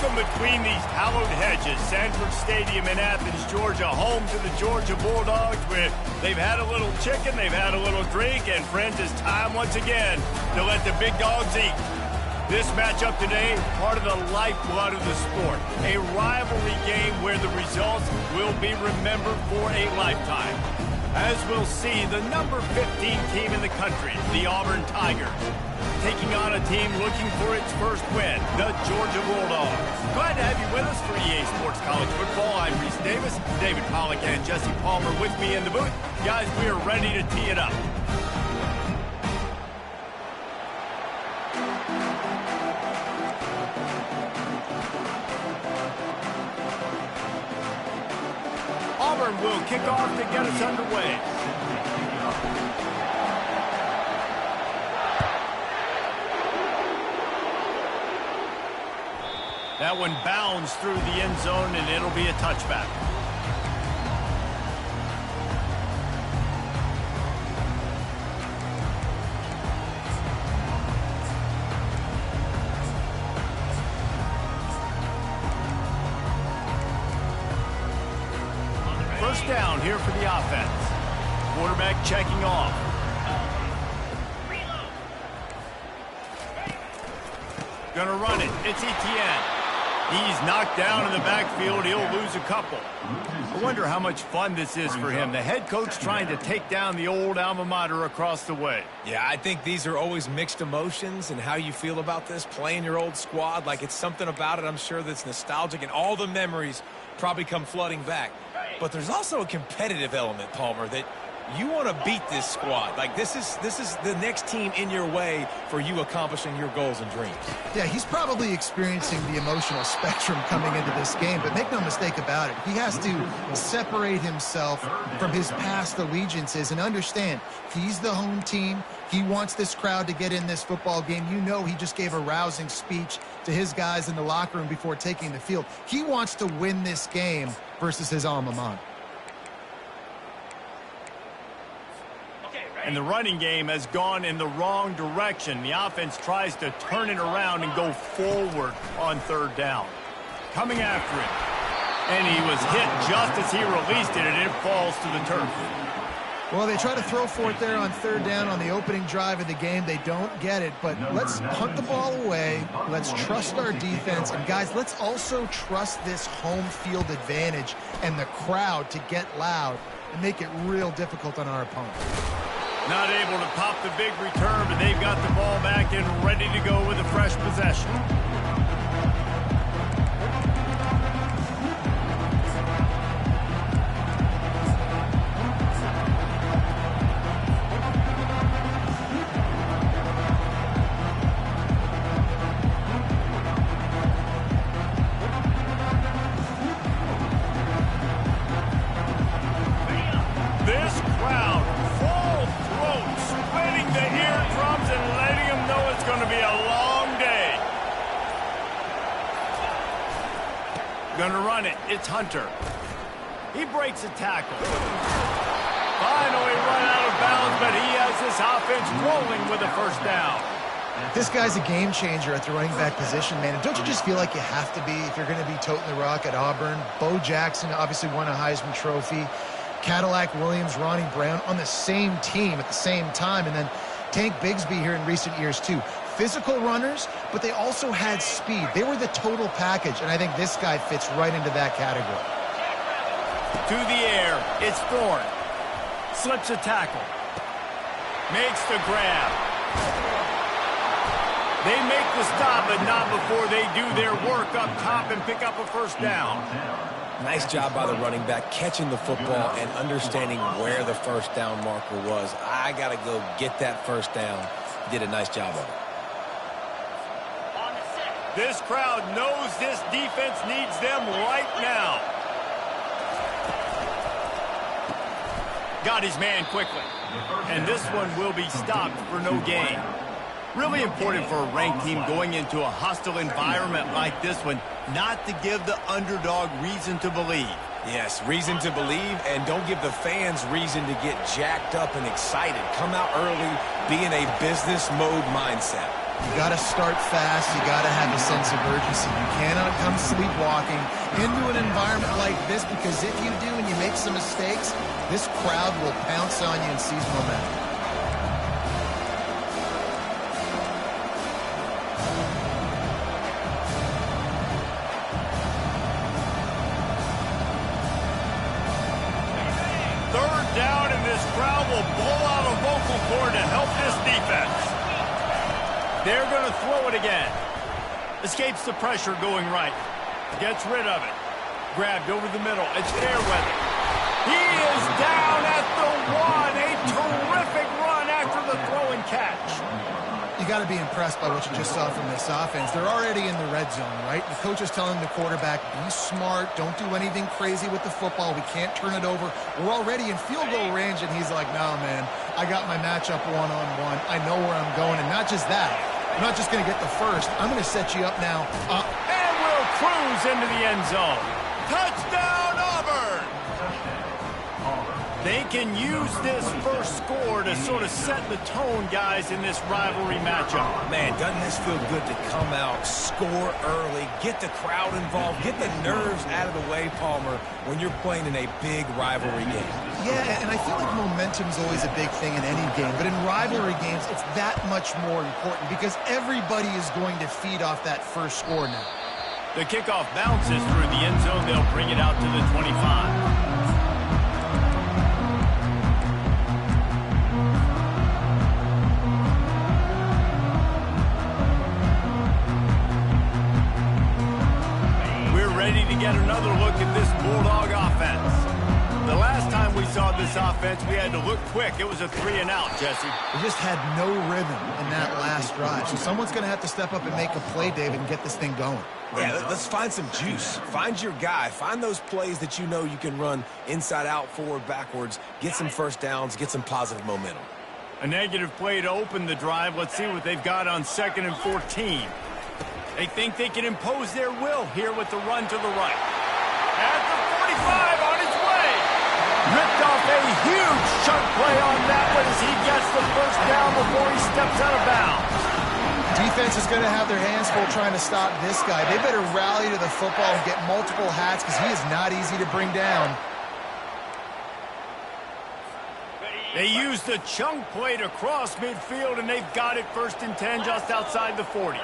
Welcome between these hallowed hedges, Sanford Stadium in Athens, Georgia, home to the Georgia Bulldogs, where they've had a little chicken, they've had a little drink, and friends, it's time once again to let the big dogs eat. This matchup today, part of the lifeblood of the sport, a rivalry game where the results will be remembered for a lifetime. As we'll see, the number 15 team in the country, the Auburn Tigers, taking on a team looking for its first win, the Georgia Bulldogs. Glad to have you with us for EA Sports College Football. I'm Reese Davis, David Pollack and Jesse Palmer with me in the booth. Guys, we are ready to tee it up. Auburn will kick off to get us underway. That one bounds through the end zone, and it'll be a touchback. First down here for the offense. Quarterback checking off. Gonna run it. It's Etienne. He's knocked down in the backfield. He'll lose a couple. I wonder how much fun this is for him. The head coach trying to take down the old alma mater across the way. Yeah, I think these are always mixed emotions and how you feel about this, playing your old squad. Like, it's something about it, I'm sure, that's nostalgic, and all the memories probably come flooding back. But there's also a competitive element, Palmer, that you want to beat this squad. Like, this is the next team in your way for you accomplishing your goals and dreams. Yeah, he's probably experiencing the emotional spectrum coming into this game, but make no mistake about it. He has to separate himself from his past allegiances and understand he's the home team. He wants this crowd to get in this football game. You know, he just gave a rousing speech to his guys in the locker room before taking the field. He wants to win this game versus his alma mater. And the running game has gone in the wrong direction. The offense tries to turn it around and go forward on third down. Coming after it. And he was hit just as he released it, and it falls to the turf. Well, they try to throw for it there on third down on the opening drive of the game. They don't get it, but let's punt the ball away. Let's trust our defense. And, guys, let's also trust this home field advantage and the crowd to get loud and make it real difficult on our opponent. Not able to pop the big return, but they've got the ball back and ready to go with a fresh possession. This crowd, full throat, splitting the eardrums and letting them know it's going to be a long day. Gonna run it. It's Hunter. He breaks a tackle. Finally run out of bounds, but he has this offense rolling with a first down. This guy's a game changer at the running back position, man. And don't you just feel like you have to be if you're going to be toting the rock at Auburn? Bo Jackson obviously won a Heisman Trophy. Cadillac Williams, Ronnie Brown on the same team at the same time. And then Tank Bigsby here in recent years, too. Physical runners, but they also had speed. They were the total package, and I think this guy fits right into that category. To the air, it's Thorne. Slips a tackle. Makes the grab. They make the stop, but not before they do their work up top and pick up a first down. Nice job by the running back, catching the football and understanding where the first down marker was. I got to go get that first down. He did a nice job of it. This crowd knows this defense needs them right now. Got his man quickly. And this one will be stopped for no gain. Really important for a ranked team going into a hostile environment like this one, not to give the underdog reason to believe. Yes, reason to believe, and don't give the fans reason to get jacked up and excited. Come out early, be in a business mode mindset. You got to start fast. You got to have a sense of urgency. You cannot come sleepwalking into an environment like this, because if you do and you make some mistakes, this crowd will pounce on you and seize momentum. Third down, and this crowd will blow out a vocal cord to help this defense. They're going to throw it again. Escapes the pressure going right. Gets rid of it. Grabbed over the middle. It's Fairweather. He is down at the 1. A terrific run after the throw and catch. You got to be impressed by what you just saw from this offense. They're already in the red zone, right? The coach is telling the quarterback, be smart, don't do anything crazy with the football. We can't turn it over. We're already in field goal range, and he's like, no, man, I got my matchup one-on-one. I know where I'm going, and not just that. I'm not just going to get the first. I'm going to set you up now. And we'll cruise into the end zone. Touchdown, Auburn! They can use this first score to sort of set the tone, guys, in this rivalry matchup. Man, doesn't this feel good to come out, score early, get the crowd involved, get the nerves out of the way, Palmer, when you're playing in a big rivalry game? Yeah, and I feel like momentum's always a big thing in any game, but in rivalry games, it's that much more important because everybody is going to feed off that first score now. The kickoff bounces through the end zone. They'll bring it out to the 25. Ready to get another look at this Bulldog offense. The last time we saw this offense, we had to look quick. It was a 3-and-out, Jesse. We just had no rhythm in that last drive. So someone's going to have to step up and make a play, David, and get this thing going. Yeah, let's find some juice. Find your guy. Find those plays that you know you can run inside out, forward, backwards. Get some first downs. Get some positive momentum. A negative play to open the drive. Let's see what they've got on 2nd and 14. They think they can impose their will here with the run to the right. At the 45, on his way. Ripped off a huge chunk play on that one as he gets the first down before he steps out of bounds. Defense is going to have their hands full trying to stop this guy. They better rally to the football and get multiple hats because he is not easy to bring down. They use the chunk play to cross midfield, and they've got it 1st and 10 just outside the 40.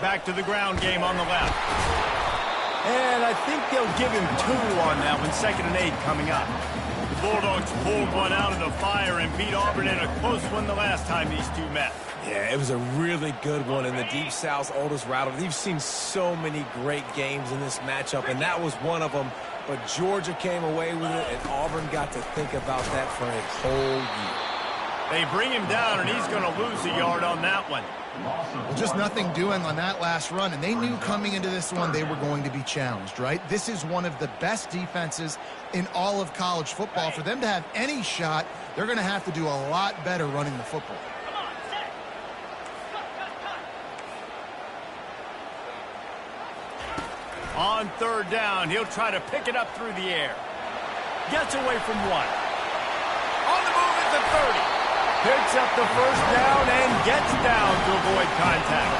Back to the ground game on the left. And I think they'll give him 2 on that one. 2nd and 8 coming up. The Bulldogs pulled one out of the fire and beat Auburn in a close one the last time these two met. Yeah, it was a really good one in the Deep South's oldest rivalry. You've seen so many great games in this matchup, and that was one of them. But Georgia came away with it, and Auburn got to think about that for a whole year. They bring him down, and he's going to lose a yard on that one. Well, just nothing doing on that last run, and they knew coming into this one they were going to be challenged, right? This is one of the best defenses in all of college football. For them to have any shot, they're going to have to do a lot better running the football. On 3rd down, he'll try to pick it up through the air. Gets away from 1. On the move at the 30. Picks up the first down and gets down to avoid contact.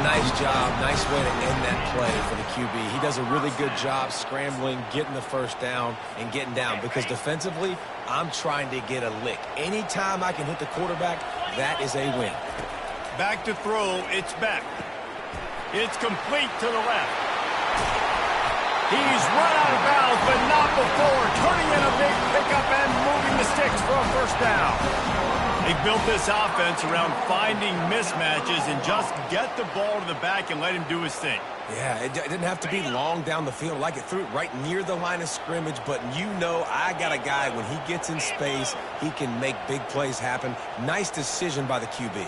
Nice job. Nice way to end that play for the QB. He does a really good job scrambling, getting the first down, and getting down. Because defensively, I'm trying to get a lick. Anytime I can hit the quarterback, that is a win. Back to throw. It's back. It's complete to the left. He's run out of bounds, but not before. Turning in a big pickup and moving the sticks for a first down. They built this offense around finding mismatches and just get the ball to the back and let him do his thing. Yeah, it didn't have to be long down the field. Like it threw it right near the line of scrimmage, but you know I got a guy, when he gets in space, he can make big plays happen. Nice decision by the QB.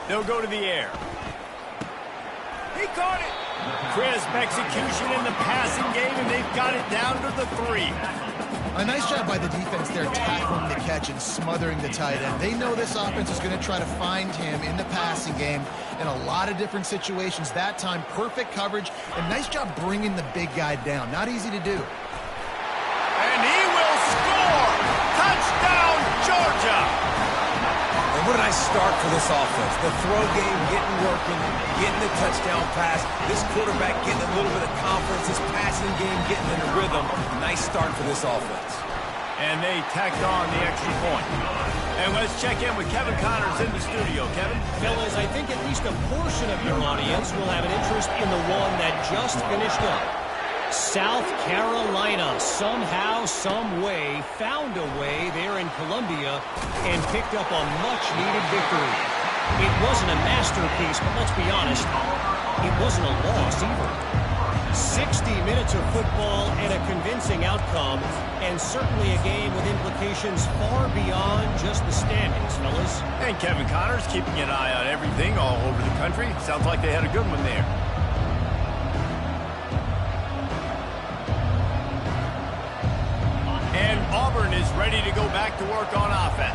They'll go to the air. He caught it. Crisp execution in the passing game, and they've got it down to the 3. A nice job by the defense there, tackling the catch and smothering the tight end. They know this offense is going to try to find him in the passing game in a lot of different situations. That time, perfect coverage, and nice job bringing the big guy down. Not easy to do. And he will score! what a nice start for this offense. The throw game getting working, getting the touchdown pass. This quarterback getting a little bit of confidence. This passing game getting in a rhythm. Nice start for this offense. And they tacked on the extra point. And let's check in with Kevin Connors in the studio. Kevin? Fellas, I think at least a portion of your audience will have an interest in the one that just finished up. South Carolina somehow, some way, found a way there in Columbia and picked up a much-needed victory. It wasn't a masterpiece, but let's be honest, it wasn't a loss either. 60 minutes of football and a convincing outcome, and certainly a game with implications far beyond just the standings, fellas. And Kevin Connors keeping an eye on everything all over the country. Sounds like they had a good one there. And Auburn is ready to go back to work on offense.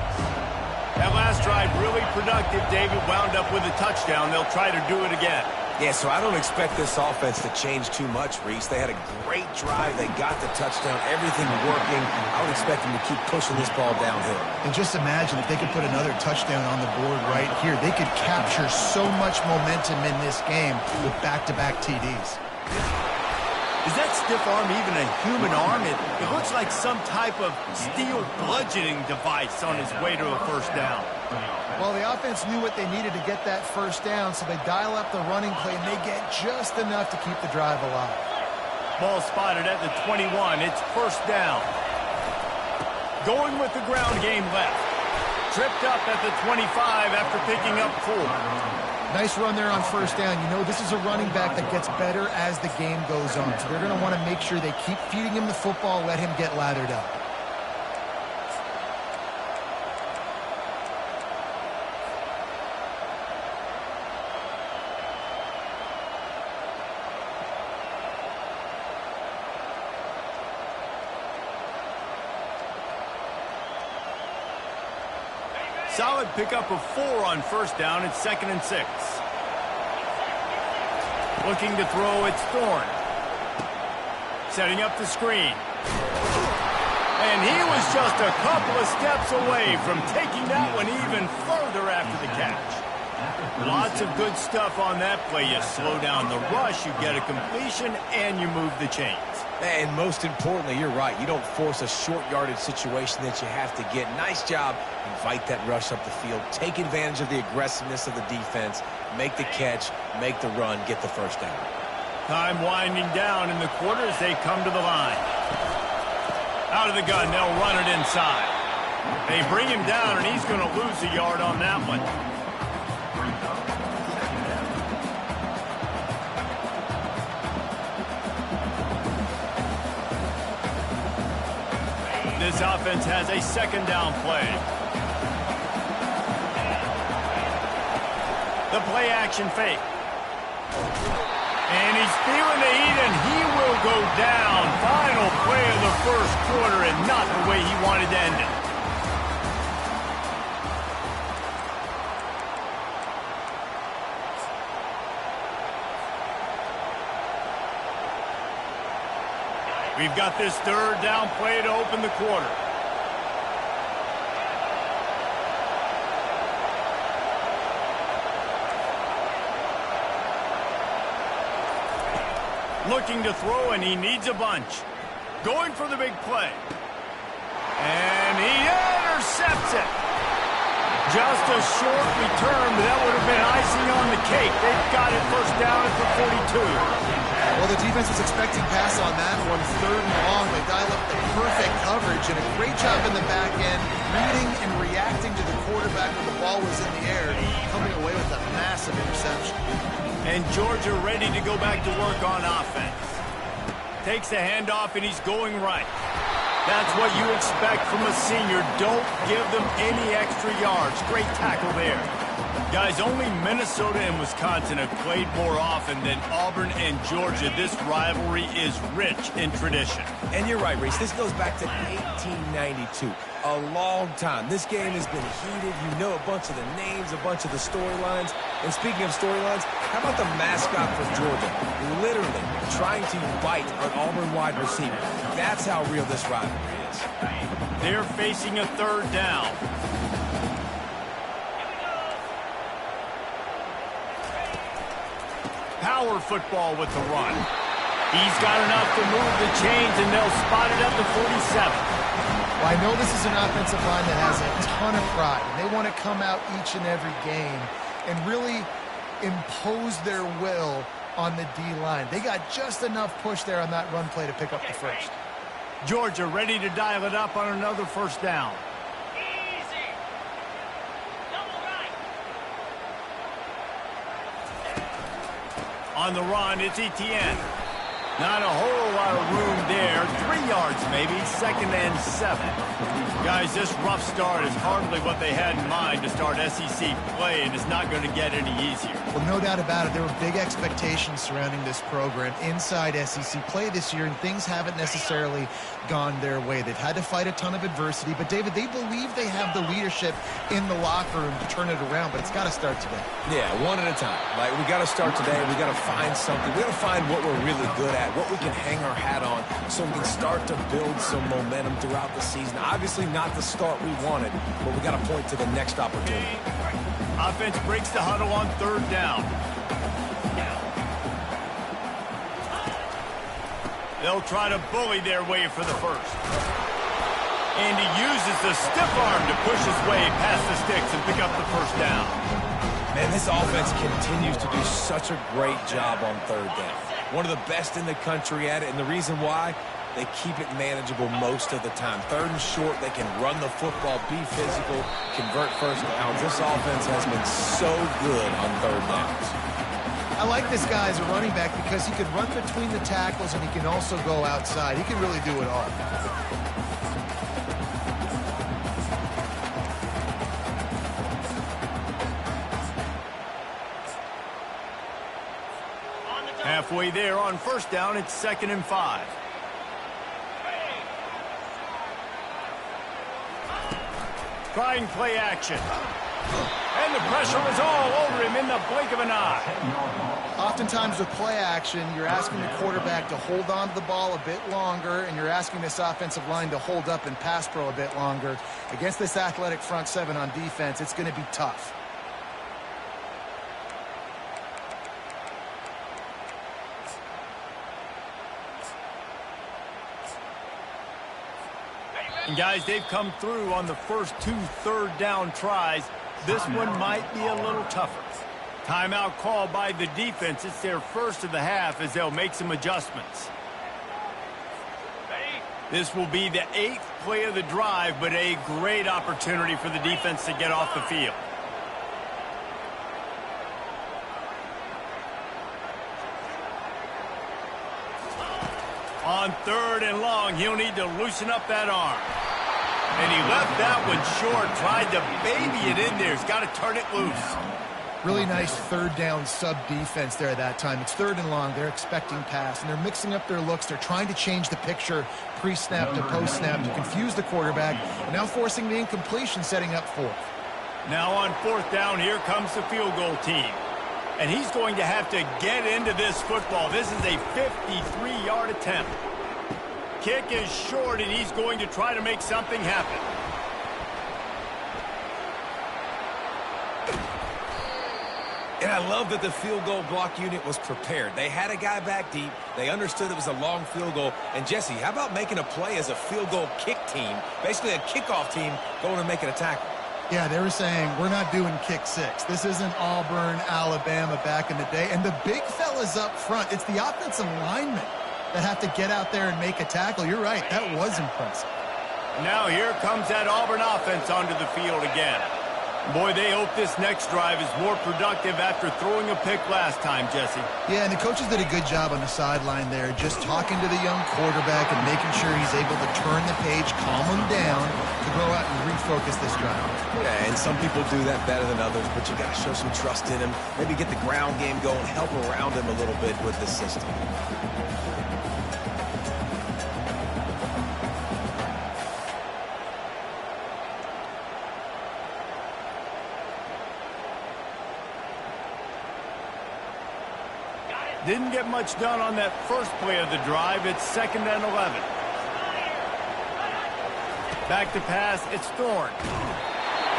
That last drive really productive. David wound up with a touchdown. They'll try to do it again. Yeah, so I don't expect this offense to change too much, Reese. They had a great drive. They got the touchdown. Everything working. I would expect them to keep pushing this ball downhill. And just imagine if they could put another touchdown on the board right here. They could capture so much momentum in this game with back-to-back TDs. Is that stiff arm even a human arm? It looks like some type of steel bludgeoning device on his way to a first down. Well, the offense knew what they needed to get that first down, so they dial up the running play, and they get just enough to keep the drive alive. Ball spotted at the 21. It's first down. Going with the ground game left. Tripped up at the 25 after picking up 4. Nice run there on first down. You know, this is a running back that gets better as the game goes on, so they're going to want to make sure they keep feeding him the football, let him get lathered up. Solid pickup of 4 on first down. It's 2nd and 6. Looking to throw, it's Thorne. Setting up the screen. And he was just a couple of steps away from taking that one even further after the catch. Lots of good stuff on that play. You slow down the rush, you get a completion, and you move the chains. And most importantly, you're right. You don't force a short yardage situation that you have to get. Nice job. Invite that rush up the field. Take advantage of the aggressiveness of the defense. Make the catch. Make the run. Get the first down. Time winding down in the quarter as they come to the line. Out of the gun. They'll run it inside. They bring him down, and he's going to lose a yard on that one. This offense has a 2nd down play. The play action fake. And he's feeling the heat, and he will go down. Final play of the first quarter, and not the way he wanted to end it. We've got this 3rd down play to open the quarter. Looking to throw, and he needs a bunch. Going for the big play. And he intercepts it. Just a short return, but that would have been icing on the cake. They've got it first down at the 42. Well, the defense was expecting pass on that one. 3rd and long. They dial up the perfect coverage and a great job in the back end, reading and reacting to the quarterback when the ball was in the air, coming away with a massive interception. And Georgia ready to go back to work on offense. Takes the handoff, and he's going right. That's what you expect from a senior. Don't give them any extra yards. Great tackle there. Guys, only Minnesota and Wisconsin have played more often than Auburn and Georgia. This rivalry is rich in tradition. And you're right, Reese. This goes back to 1892. A long time. This game has been heated. You know a bunch of the names, a bunch of the storylines. And speaking of storylines, how about the mascot for Georgia? Literally trying to bite an Auburn wide receiver. That's how real this rivalry is. They're facing a 3rd down. power football with the run. He's got enough to move the chains, and they'll spot it at the 47. Well, I know this is an offensive line that has a ton of pride, and they want to come out each and every game and really impose their will on the D-line. They got just enough push there on that run play to pick up the first. Georgia ready to dial it up on another first down. On the run, it's Etienne. Not a whole lot of room there. 3 yards maybe, 2nd and 7. Guys, this rough start is hardly what they had in mind to start SEC play, and it's not going to get any easier. Well, no doubt about it. There were big expectations surrounding this program inside SEC play this year, and things haven't necessarily gone their way. They've had to fight a ton of adversity, but David, they believe they have the leadership in the locker room to turn it around, but it's got to start today. Yeah, one at a time. Like, we got to start today. We got to find something. We got to find what we're really good at, what we can hang our hat on, so we can start to build some momentum throughout the season. Obviously not the start we wanted, but we got to point to the next opportunity. Offense breaks the huddle on 3rd down. They'll try to bully their way for the first. And he uses the stiff arm to push his way past the sticks and pick up the first down. Man, this offense continues to do such a great job on 3rd down. One of the best in the country at it, and the reason why, they keep it manageable most of the time. 3rd and short, they can run the football, be physical, convert first downs. This offense has been so good on 3rd downs. I like this guy as a running back because he can run between the tackles and he can also go outside. He can really do it all. Halfway there on first down, it's 2nd and 5. Trying play action. And the pressure is all over him in the blink of an eye. Oftentimes with play action, you're asking the quarterback to hold on to the ball a bit longer, and you're asking this offensive line to hold up and pass pro a bit longer. Against this athletic front seven on defense, it's going to be tough. And guys, they've come through on the first 2 3rd down tries. This one might be a little tougher. Timeout called by the defense. It's their first of the half as they'll make some adjustments. This will be the 8th play of the drive, but a great opportunity for the defense to get off the field. On 3rd and long, he'll need to loosen up that arm. And he left that one short, tried to baby it in there. He's got to turn it loose. Really nice 3rd down sub-defense there at that time. It's 3rd and long. They're expecting pass, and they're mixing up their looks. They're trying to change the picture pre-snap to post-snap to confuse the quarterback, and now forcing the incompletion, setting up 4th. Now on 4th down, here comes the field goal team. And he's going to have to get into this football. This is a 53-yard attempt. Kick is short, and he's going to try to make something happen. And I love that the field goal block unit was prepared. They had a guy back deep. They understood it was a long field goal. And, Jesse, how about making a play as a field goal kick team, basically a kickoff team going and making a tackle? Yeah, they were saying, we're not doing kick 6. This isn't Auburn, Alabama back in the day. And the big fellas up front, it's the offensive linemen that have to get out there and make a tackle. You're right, that was impressive. Now here comes that Auburn offense onto the field again. Boy, they hope this next drive is more productive after throwing a pick last time, Jesse. Yeah, and the coaches did a good job on the sideline there, just talking to the young quarterback and making sure he's able to turn the page, calm him down, to go out and refocus this drive. Yeah, and some people do that better than others, but you got to show some trust in him, maybe get the ground game going, help around him a little bit with the system. Didn't get much done on that first play of the drive. It's 2nd and 11. Back to pass, it's Thorne.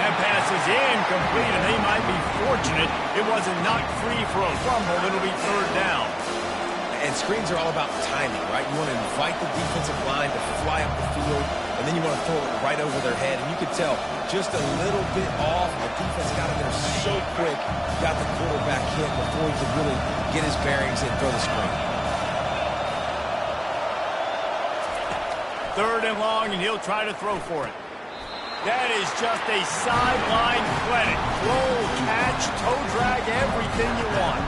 That pass is incomplete, and they might be fortunate it wasn't knocked free for a fumble. It'll be third down. And screens are all about timing, right? You want to invite the defensive line to fly up the field, and then you want to throw it right over their head. And you could tell just a little bit off. The defense got in there so quick, got the quarterback hit before he could really get his bearings and throw the screen. Third and long, and he'll try to throw for it. That is just a sideline clinic. Roll, catch, toe drag, everything you want.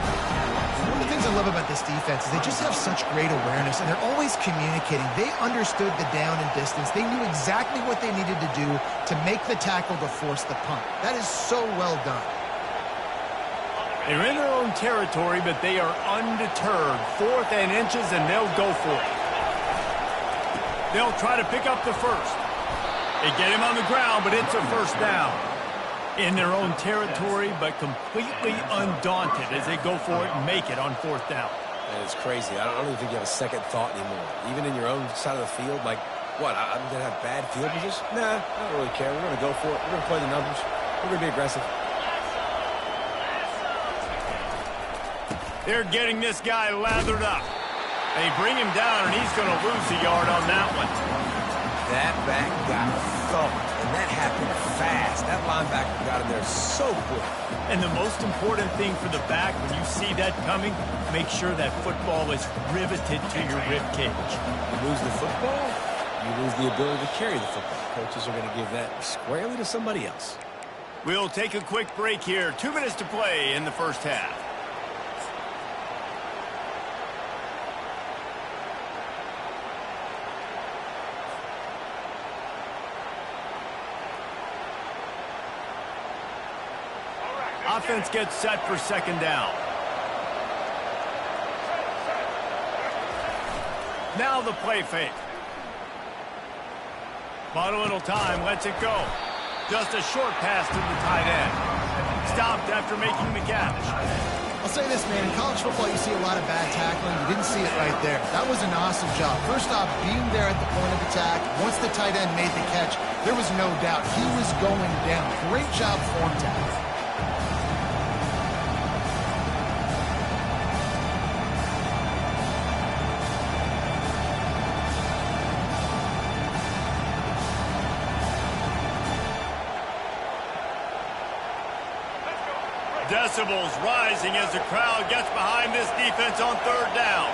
One of the things I love about this defense is they just have such great awareness, and they're always communicating. They understood the down and distance. They knew exactly what they needed to do to make the tackle to force the punt. That is so well done. They're in their own territory, but they are undeterred. 4th and inches, and they'll go for it. They'll try to pick up the first. They get him on the ground, but it's a first down. In their own territory, but completely undaunted as they go for it and make it on 4th down. And it's crazy. I don't even think you have a second thought anymore. Even in your own side of the field, like, what, I'm going to have bad field position? Nah, I don't really care. We're going to go for it. We're going to play the numbers. We're going to be aggressive. They're getting this guy lathered up. They bring him down, and he's going to lose a yard on that one. That back got thumped, and that happened fast. That linebacker got in there so quick. And the most important thing for the back, when you see that coming, make sure that football is riveted to your rib cage. You lose the football, you lose the ability to carry the football. Coaches are going to give that squarely to somebody else. We'll take a quick break here. 2 minutes to play in the first half. Offense gets set for second down. Now the play fake. Bought a little time, lets it go. Just a short pass to the tight end. Stopped after making the catch. I'll say this, man. In college football, you see a lot of bad tackling. You didn't see it right there. That was an awesome job. First off, being there at the point of attack. Once the tight end made the catch, there was no doubt he was going down. Great job form tackle. Decibels rising as the crowd gets behind this defense on third down.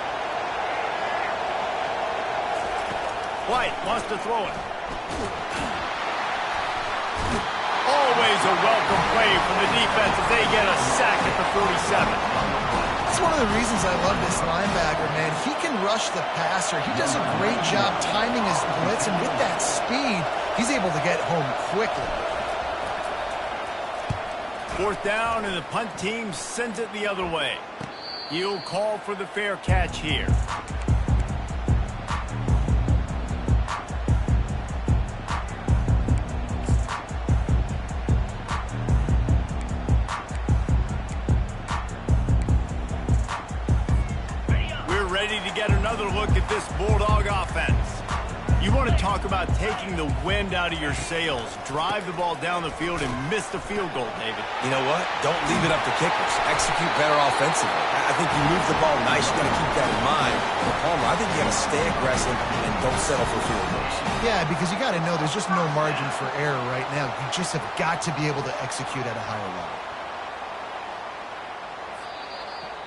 White wants to throw it. Always a welcome play from the defense as they get a sack at the 47. That's one of the reasons I love this linebacker, man. He can rush the passer. He does a great job timing his blitz, and with that speed, he's able to get home quickly. 4th down, and the punt team sends it the other way. He'll call for the fair catch here. We're ready to get another look at this Bulldog offense. You want to talk about taking the wind out of your sails. Drive the ball down the field and miss the field goal, David. You know what? Don't leave it up to kickers. Execute better offensively. I think you move the ball nice. You got to keep that in mind. For Palmer, I think you got to stay aggressive and don't settle for field goals. Yeah, because you got to know there's just no margin for error right now. You just have got to be able to execute at a higher level.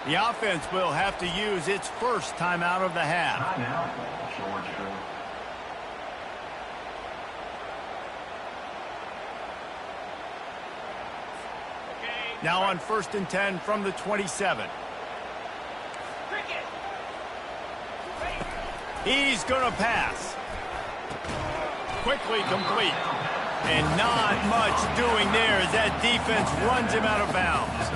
The offense will have to use its first timeout of the half. Now on 1st and 10 from the 27. He's going to pass. Quickly complete. And not much doing there as that defense runs him out of bounds.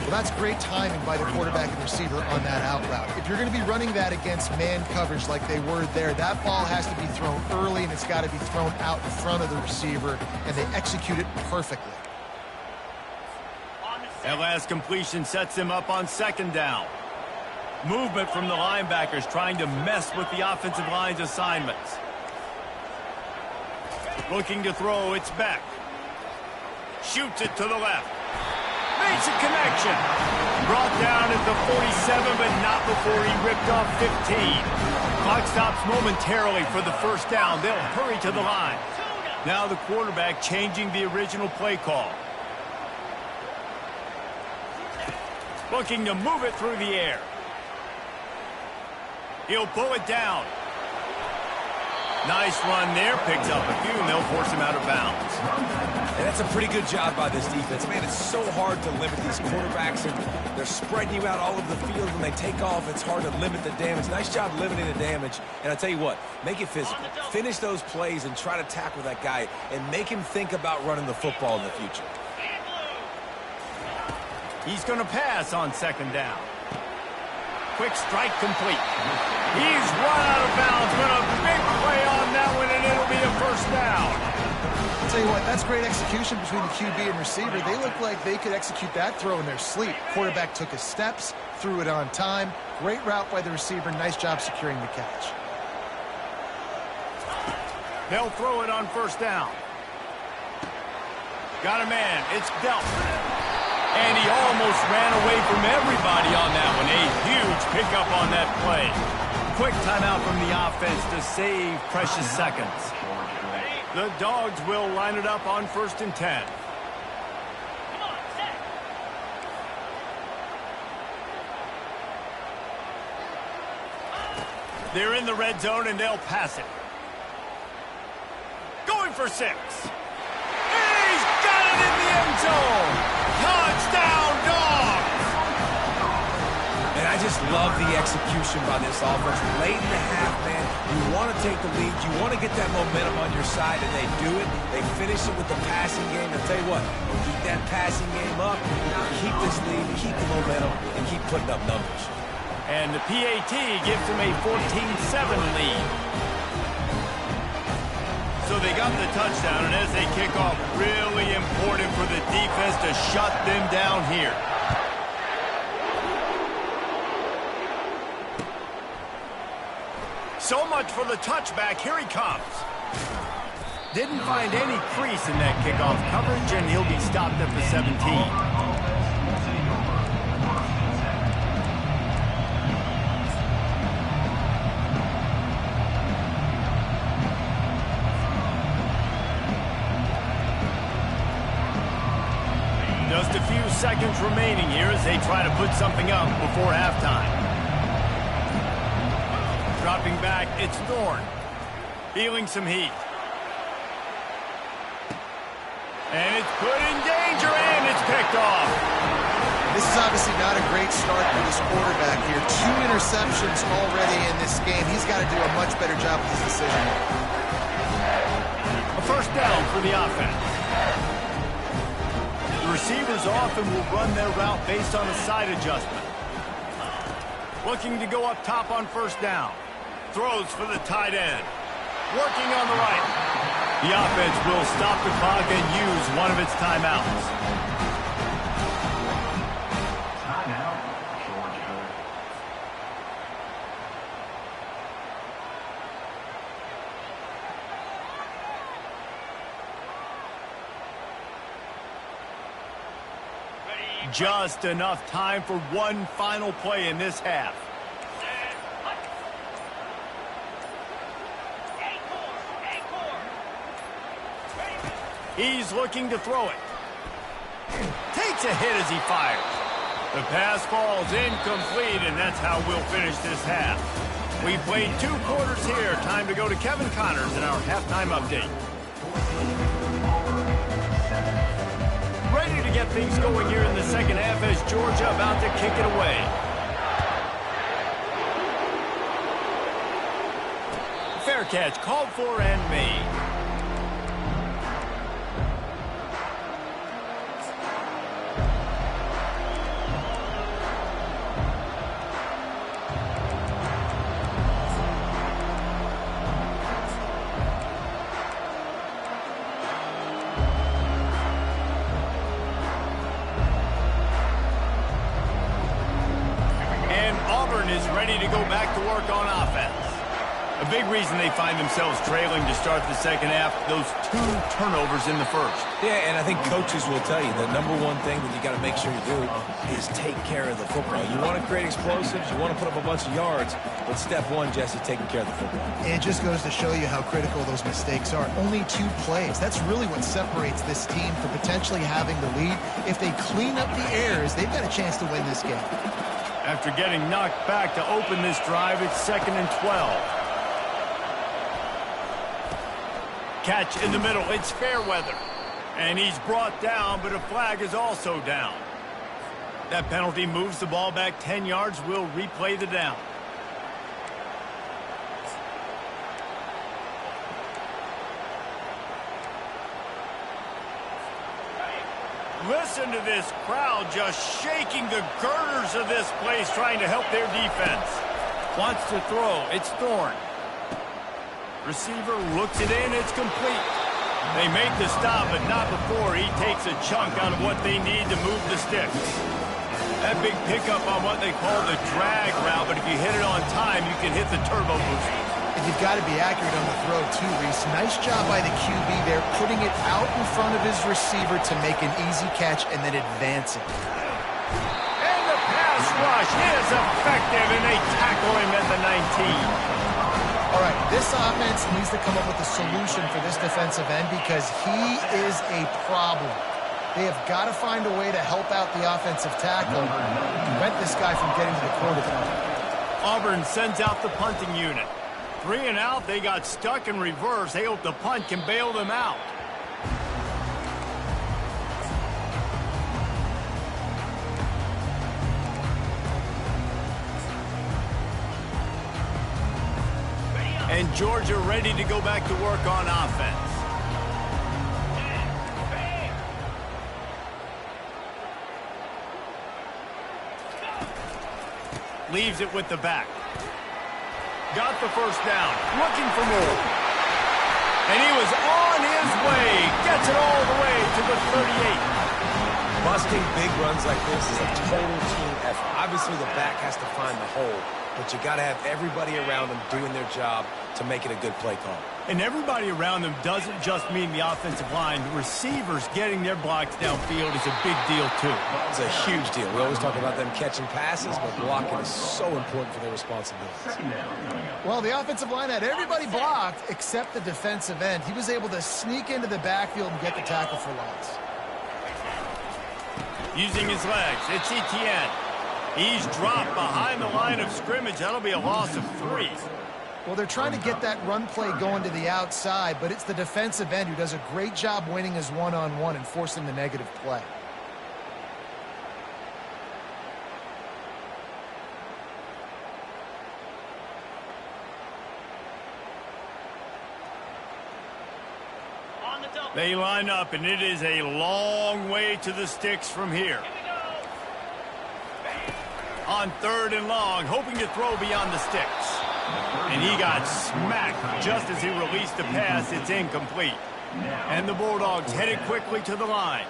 Well, that's great timing by the quarterback and receiver on that out route. If you're going to be running that against man coverage like they were there, that ball has to be thrown early, and it's got to be thrown out in front of the receiver, and they execute it perfectly. That last completion sets him up on 2nd down. Movement from the linebackers trying to mess with the offensive line's assignments. Looking to throw, it's Beck. Shoots it to the left. Makes a connection. Brought down at the 47, but not before he ripped off 15. Clock stops momentarily for the first down. They'll hurry to the line. Now the quarterback changing the original play call. Looking to move it through the air. He'll pull it down. Nice run there. Picks up a few, and they'll force him out of bounds. And that's a pretty good job by this defense. Man, it's so hard to limit these quarterbacks, and they're spreading you out all over the field. When they take off, it's hard to limit the damage. Nice job limiting the damage. And I tell you what, make it physical. Finish those plays and try to tackle that guy and make him think about running the football in the future. He's going to pass on second down. Quick strike complete. He's run out of bounds, but a big play on that one, and it'll be a first down. I'll tell you what, that's great execution between the QB and receiver. They look like they could execute that throw in their sleep. Quarterback took his steps, threw it on time. Great route by the receiver. Nice job securing the catch. They'll throw it on first down. Got a man. It's dealt. And he almost ran away from everybody on that one. A huge pickup on that play. Quick timeout from the offense to save precious seconds. The Dogs will line it up on 1st and 10. They're in the red zone, and they'll pass it. Going for 6. He's got it in the end zone. Touchdown, Dogs! And I just love the execution by this offense. Late in the half, man, you want to take the lead. You want to get that momentum on your side, and they do it. They finish it with the passing game. I'll tell you what, keep that passing game up, keep this lead, keep the momentum, and keep putting up numbers. And the PAT gives them a 14-7 lead. So they got the touchdown, and as they kick off, really important for the defense to shut them down here. So much for the touchback. Here he comes. Didn't find any crease in that kickoff coverage, and he'll be stopped at the 17. Just a few seconds remaining here as they try to put something up before halftime. Dropping back, it's Thorne. Feeling some heat. And it's put in danger, and it's picked off. This is obviously not a great start for this quarterback here. 2 interceptions already in this game. He's got to do a much better job with his decision. A first down for the offense. The receivers often will run their route based on a side adjustment. Looking to go up top on first down. Throws for the tight end. Working on the right. The offense will stop the clock and use one of its timeouts. Timeout, Georgia. Just enough time for one final play in this half. He's looking to throw it. Takes a hit as he fires. The pass falls incomplete, and that's how we'll finish this half. We played 2 quarters here. Time to go to Kevin Connors in our halftime update. Ready to get things going here in the second half as Georgia about to kick it away. Fair catch called for and made. Auburn is ready to go back to work on offense. A big reason they find themselves trailing to start the second half, those 2 turnovers in the first. Yeah, and I think coaches will tell you the number one thing that you got to make sure you do is take care of the football. You want to create explosives, you want to put up a bunch of yards, but step one, Jesse, taking care of the football. It just goes to show you how critical those mistakes are. Only 2 plays. That's really what separates this team from potentially having the lead. If they clean up the errors, they've got a chance to win this game. After getting knocked back to open this drive, it's 2nd and 12. Catch in the middle. It's Fairweather. And he's brought down, but a flag is also down. That penalty moves the ball back 10 yards. We'll replay the down. Listen to this crowd just shaking the girders of this place, trying to help their defense. Wants to throw. It's Thorne. Receiver looks it in. It's complete. They make the stop, but not before he takes a chunk out of what they need to move the sticks. That big pickup on what they call the drag route, but if you hit it on time, you can hit the turbo boost. And you've got to be accurate on the throw, too, Reese. Nice job by the QB there, putting it out in front of his receiver to make an easy catch and then advance it. And the pass rush is effective, and they tackle him at the 19. All right, this offense needs to come up with a solution for this defensive end because he is a problem. They have got to find a way to help out the offensive tackle and prevent this guy from getting to the quarterback. Auburn sends out the punting unit. 3 and out, they got stuck in reverse. They hope the punt can bail them out. And Georgia ready to go back to work on offense. Leaves it with the back. Got the first down. Looking for more. And he was on his way. Gets it all the way to the 38. Busting big runs like this is a total team effort. Obviously, the back has to find the hole, but you got to have everybody around them doing their job to make it a good play call. And everybody around them doesn't just mean the offensive line. The receivers getting their blocks downfield is a big deal, too. It's a huge deal. We always talk about them catching passes, but blocking is so important for their responsibilities. Well, the offensive line had everybody blocked except the defensive end. He was able to sneak into the backfield and get the tackle for loss. Using his legs, it's Etienne. He's dropped behind the line of scrimmage. That'll be a loss of 3. Well, they're trying to get that run play going to the outside, but it's the defensive end who does a great job winning his one-on-one and forcing the negative play. They line up, and it is a long way to the sticks from here. On 3rd and long, hoping to throw beyond the sticks. And he got smacked just as he released the pass. It's incomplete. And the Bulldogs headed quickly to the line.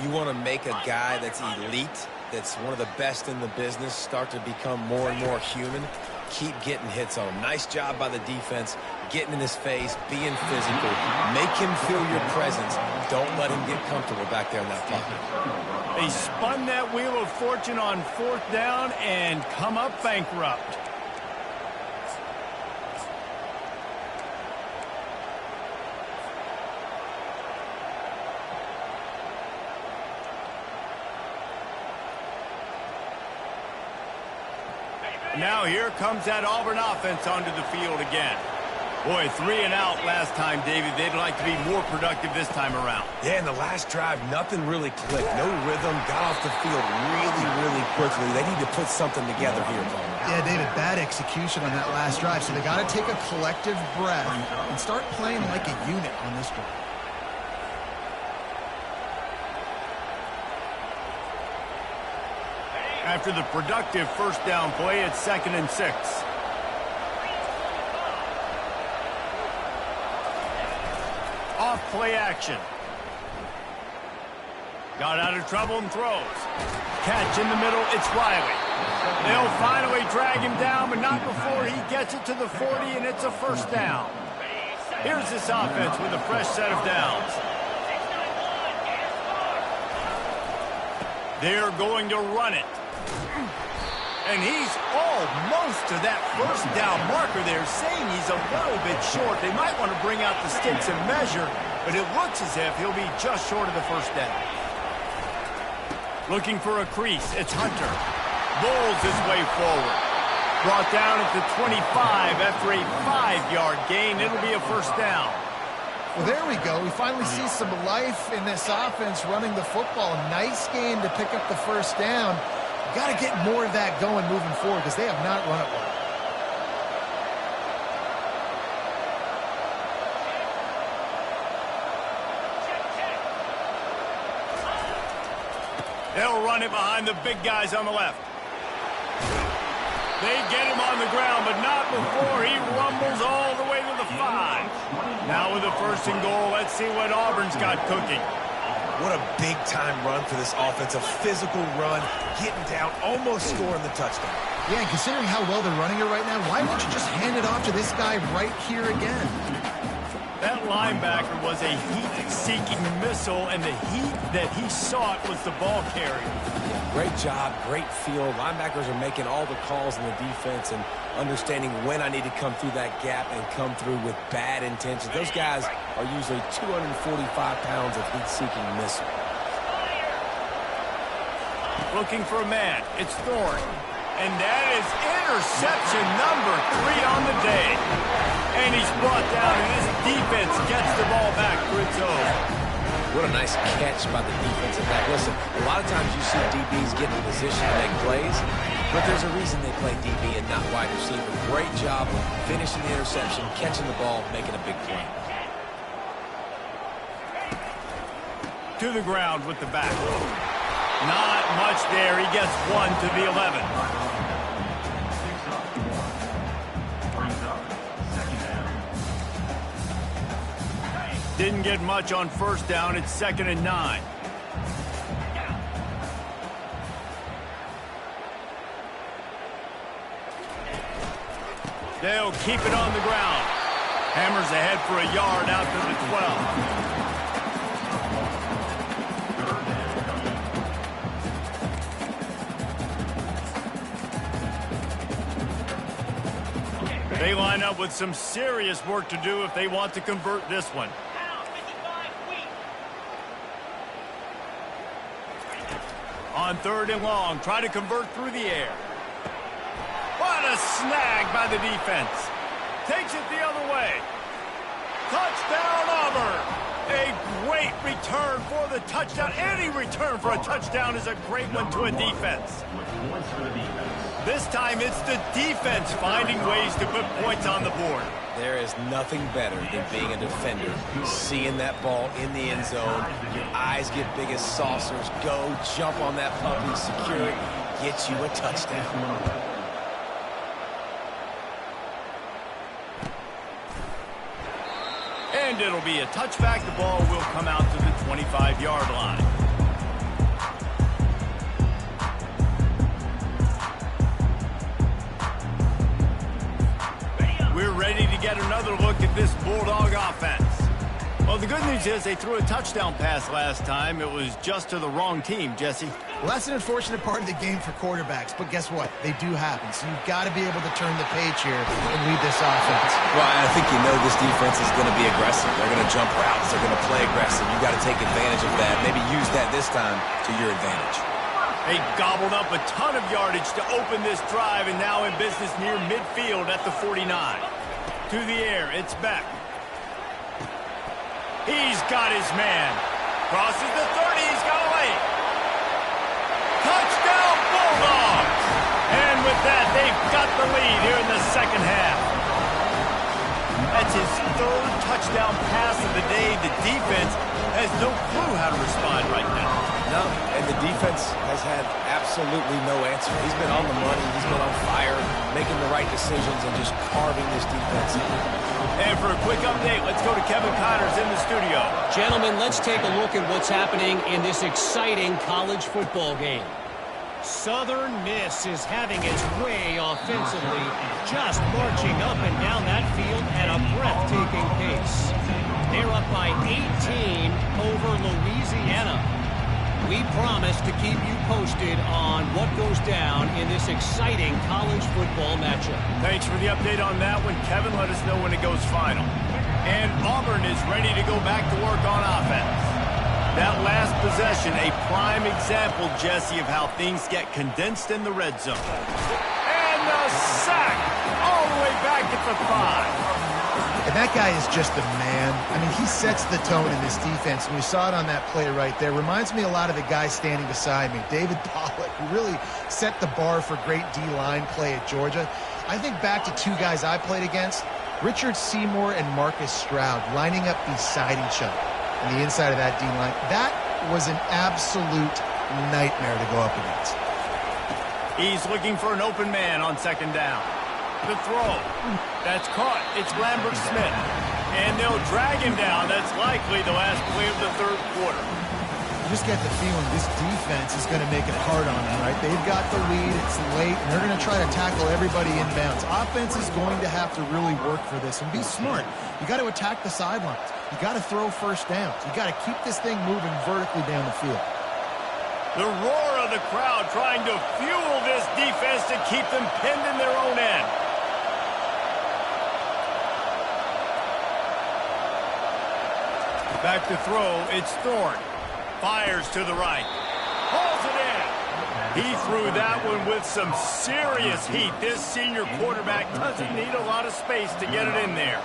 You want to make a guy that's elite, that's one of the best in the business, start to become more and more human. Keep getting hits on him. Nice job by the defense, getting in his face, being physical. Make him feel your presence. Don't let him get comfortable back there in that pocket. They spun that wheel of fortune on 4th down and come up bankrupt. Now here comes that Auburn offense onto the field again. Boy, 3 and out last time, David. They'd like to be more productive this time around. Yeah, in the last drive, nothing really clicked. No rhythm, got off the field really quickly. They need to put something together here, Paul. Yeah, David, bad execution on that last drive. So they got to take a collective breath and start playing like a unit on this drive. After the productive first down play, it's 2nd and 6. Off play action. Got out of trouble and throws. Catch in the middle, it's Riley. They'll finally drag him down, but not before he gets it to the 40, and it's a first down. Here's this offense with a fresh set of downs. They're going to run it. And he's almost to that first down marker there, saying he's a little bit short. They might want to bring out the sticks and measure, but it looks as if he'll be just short of the first down. Looking for a crease, it's Hunter. Bowls his way forward. Brought down at the 25 after a 5-yard gain. It'll be a first down. Well, there we go. We finally see some life in this offense running the football. Nice game to pick up the first down. Got to get more of that going moving forward because they have not run it well. They'll run it behind the big guys on the left. They get him on the ground, but not before he rumbles all the way to the 5. Now with a first and goal, let's see what Auburn's got cooking. What a big-time run for this offense. A physical run, getting down, almost scoring the touchdown. Yeah, and considering how well they're running it right now, why won't you just hand it off to this guy right here again? That linebacker was a heat-seeking missile, and the heat that he sought was the ball carrier. Yeah, great job, great feel. Linebackers are making all the calls in the defense and understanding when I need to come through that gap and come through with bad intentions. Those guys are usually 245 pounds of heat-seeking missile. Looking for a man. It's Thorne. And that is interception number 3 on the day. And he's brought down, and his defense gets the ball back for its own. What a nice catch by the defensive back. Listen, a lot of times you see DBs get in position to make plays, but there's a reason they play DB and not wide receiver. Great job finishing the interception, catching the ball, making a big play. To the ground with the back. Not much there. He gets 1 to the 11. Didn't get much on first down. It's 2nd and 9. They'll keep it on the ground. Hammers ahead for a yard out to the 12. They line up with some serious work to do if they want to convert this one. On 3rd and long, try to convert through the air. What a snag by the defense. Takes it the other way. Touchdown, Auburn. A great return for the touchdown. Any return for a touchdown is a great one to a defense. This time it's the defense finding ways to put points on the board. There is nothing better than being a defender, seeing that ball in the end zone. Your eyes get big as saucers. Go, jump on that puppy, secure it, get you a touchdown. And it'll be a touchback. The ball will come out to the 25-yard line. We're ready to get another look at this Bulldog offense. Well, the good news is they threw a touchdown pass last time. It was just to the wrong team, Jesse. Well, that's an unfortunate part of the game for quarterbacks, but guess what? They do happen, so you've got to be able to turn the page here and lead this offense. Well, I think you know this defense is going to be aggressive. They're going to jump routes. They're going to play aggressive. You've got to take advantage of that. Maybe use that this time to your advantage. They gobbled up a ton of yardage to open this drive, and now in business near midfield at the 49. To the air, it's Beck. He's got his man. Crosses the 30, he's got a lane. Touchdown, Bulldogs! And with that, they've got the lead here in the second half. That's his 3rd touchdown pass of the day. The defense has no clue how to respond right now. No, and the defense has had absolutely no answer. He's been on the money. He's been on fire, making the right decisions and just carving this defense in. And for a quick update, let's go to Kevin Connors in the studio. Gentlemen, let's take a look at what's happening in this exciting college football game. Southern Miss is having its way offensively, just marching up and down that field at a breathtaking pace. They're up by 18 over Louisiana. We promise to keep you posted on what goes down in this exciting college football matchup. Thanks for the update on that one, Kevin. Let us know when it goes final. And Auburn is ready to go back to work on offense. That last possession, a prime example, Jesse, of how things get condensed in the red zone. And the sack all the way back at the 5. And that guy is just a man. I mean, he sets the tone in this defense, and we saw it on that play right there. Reminds me a lot of the guy standing beside me, David Pollock, who really set the bar for great D-line play at Georgia. I think back to two guys I played against, Richard Seymour and Marcus Stroud, lining up beside each other on the inside of that D-line. That was an absolute nightmare to go up against. He's looking for an open man on second down. The throw. That's caught. It's Lambert Smith. And they'll drag him down. That's likely the last play of the third quarter. You just get the feeling this defense is going to make it hard on them, right? They've got the lead. It's late, and they're going to try to tackle everybody inbounds. Offense is going to have to really work for this and be smart. You got to attack the sidelines. You got to throw first downs. You got to keep this thing moving vertically down the field. The roar of the crowd trying to fuel this defense to keep them pinned in their own end. Back to throw, it's Thorne. Fires to the right. Pulls it in. He threw that one with some serious heat. This senior quarterback doesn't need a lot of space to get it in there.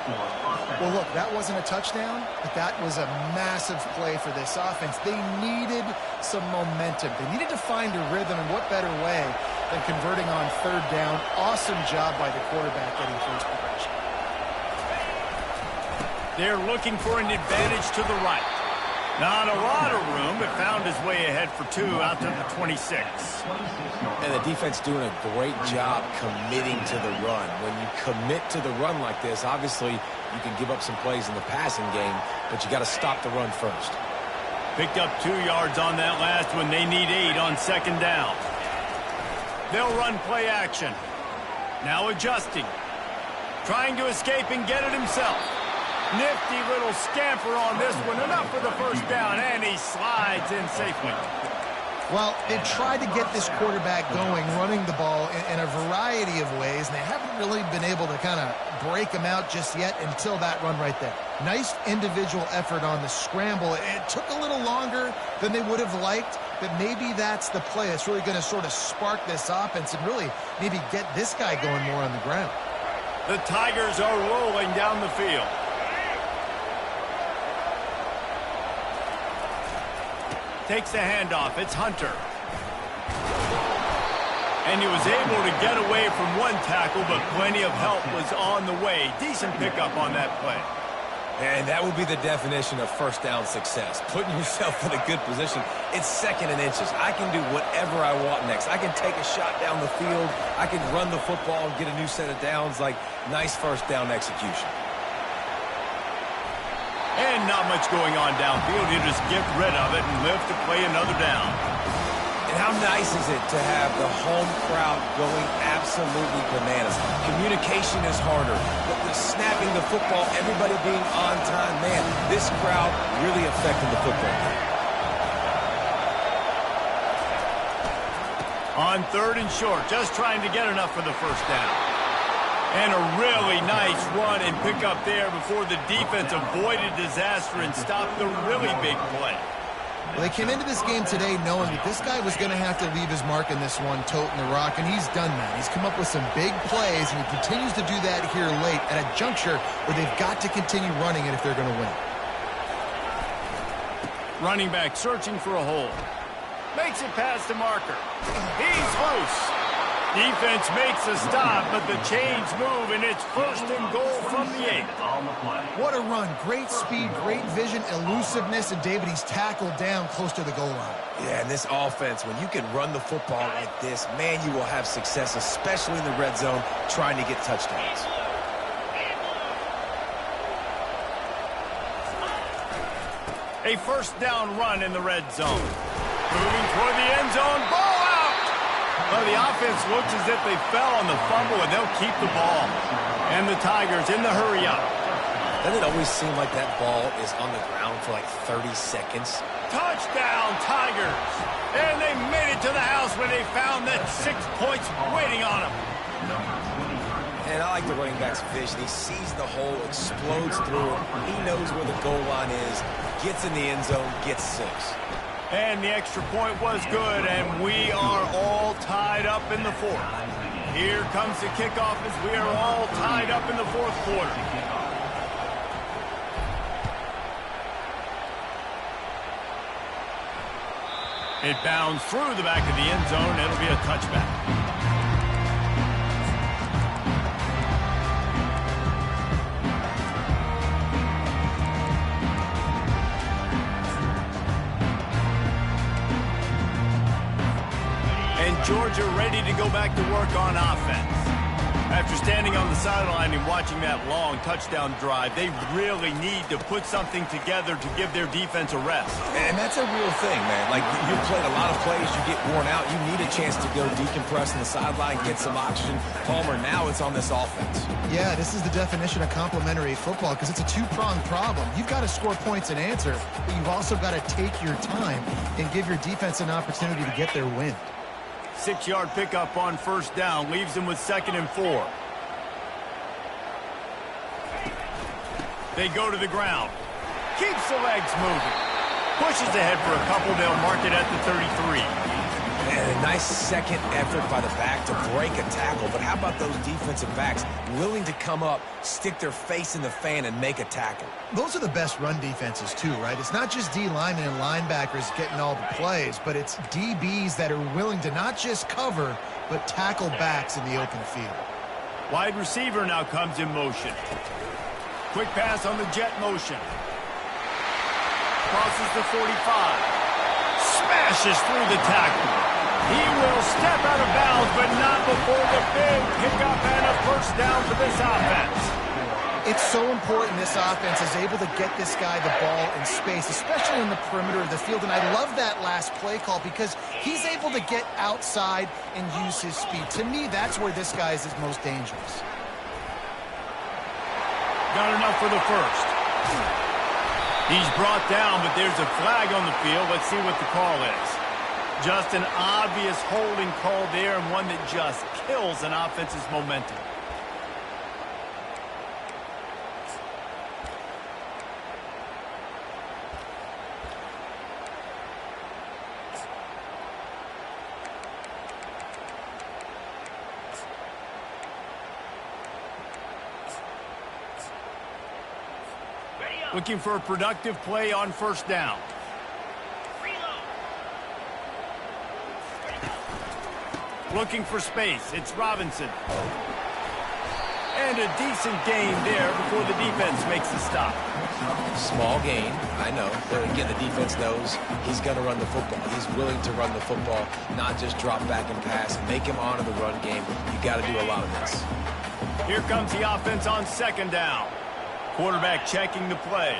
Well, look, that wasn't a touchdown, but that was a massive play for this offense. They needed some momentum. They needed to find a rhythm, and what better way than converting on third down. Awesome job by the quarterback getting first progression. They're looking for an advantage to the right. Not a lot of room, but found his way ahead for 2 out to the 26. And the defense doing a great job committing to the run. When you commit to the run like this, obviously you can give up some plays in the passing game, but you got to stop the run first. Picked up 2 yards on that last one. They need 8 on second down. They'll run play action. Now adjusting. Trying to escape and get it himself. Nifty little scamper on this one. Enough for the first down, and he slides in safely. Well, they've tried to get this quarterback going, running the ball in a variety of ways, and they haven't really been able to kind of break him out just yet until that run right there. Nice individual effort on the scramble. It took a little longer than they would have liked, but maybe that's the play. It's really going to sort of spark this offense and really maybe get this guy going more on the ground. The Tigers are rolling down the field. Takes the handoff. It's Hunter. And he was able to get away from one tackle, but plenty of help was on the way. Decent pickup on that play. And that would be the definition of first down success. Putting yourself in a good position. It's second and inches. I can do whatever I want next. I can take a shot down the field. I can run the football and get a new set of downs. Like, nice first down execution. And not much going on downfield. You just get rid of it and live to play another down. And how nice is it to have the home crowd going absolutely bananas? Communication is harder. The snapping the football, everybody being on time. Man, this crowd really affecting the football game. On third and short, just trying to get enough for the first down. And a really nice run and pick up there before the defense avoided disaster and stopped the really big play. Well, they came into this game today knowing that this guy was going to have to leave his mark in this one, toting the rock, and he's done that. He's come up with some big plays, and he continues to do that here late at a juncture where they've got to continue running it if they're going to win. Running back searching for a hole. Makes it past the marker. He's loose. Defense makes a stop, but the chains move, and it's first and goal from the 8. What a run. Great speed, great vision, elusiveness, and David, he's tackled down close to the goal line. Yeah, and this offense, when you can run the football like this, man, you will have success, especially in the red zone, trying to get touchdowns. A first down run in the red zone. Moving toward the end zone. Ball out! Well, the offense looks as if they fell on the fumble, and they'll keep the ball. And the Tigers in the hurry-up. Doesn't it always seem like that ball is on the ground for like 30 seconds? Touchdown, Tigers! And they made it to the house when they found that 6 points waiting on them. And I like the running back's vision. He sees the hole, explodes through it. He knows where the goal line is, gets in the end zone, gets 6. And the extra point was good, and we are all tied up in the fourth. Here comes the kickoff as we are all tied up in the fourth quarter. It bounds through the back of the end zone. It'll be a touchback. Georgia ready to go back to work on offense. After standing on the sideline and watching that long touchdown drive, they really need to put something together to give their defense a rest. And that's a real thing, man. Like, you played a lot of plays, you get worn out, you need a chance to go decompress on the sideline, get some oxygen. Palmer, now it's on this offense. Yeah, this is the definition of complementary football because it's a two-pronged problem. You've got to score points and answer, but you've also got to take your time and give your defense an opportunity to get their wind. 6-yard pickup on first down, leaves them with 2nd and 4. They go to the ground. Keeps the legs moving. Pushes ahead for a couple. They'll mark it at the 33. And a nice second effort by the back to break a tackle. But how about those defensive backs willing to come up, stick their face in the fan, and make a tackle? Those are the best run defenses, too, right? It's not just D linemen and linebackers getting all the plays, but it's DBs that are willing to not just cover, but tackle backs in the open field. Wide receiver now comes in motion. Quick pass on the jet motion. Crosses the 45. Smashes through the tackle. He will step out of bounds, but not before the big pickup and a first down for this offense. It's so important this offense is able to get this guy the ball in space, especially in the perimeter of the field. And I love that last play call because he's able to get outside and use his speed. To me, that's where this guy is his most dangerous. Got enough for the first. He's brought down, but there's a flag on the field. Let's see what the call is. Just an obvious holding call there, and one that just kills an offense's momentum. Looking for a productive play on first down. Looking for space. It's Robinson. And a decent gain there before the defense makes the stop. Small gain, I know. But again, the defense knows he's going to run the football. He's willing to run the football, not just drop back and pass. Make him honor the run game. You got to do a lot of this. Here comes the offense on second down. Quarterback checking the play.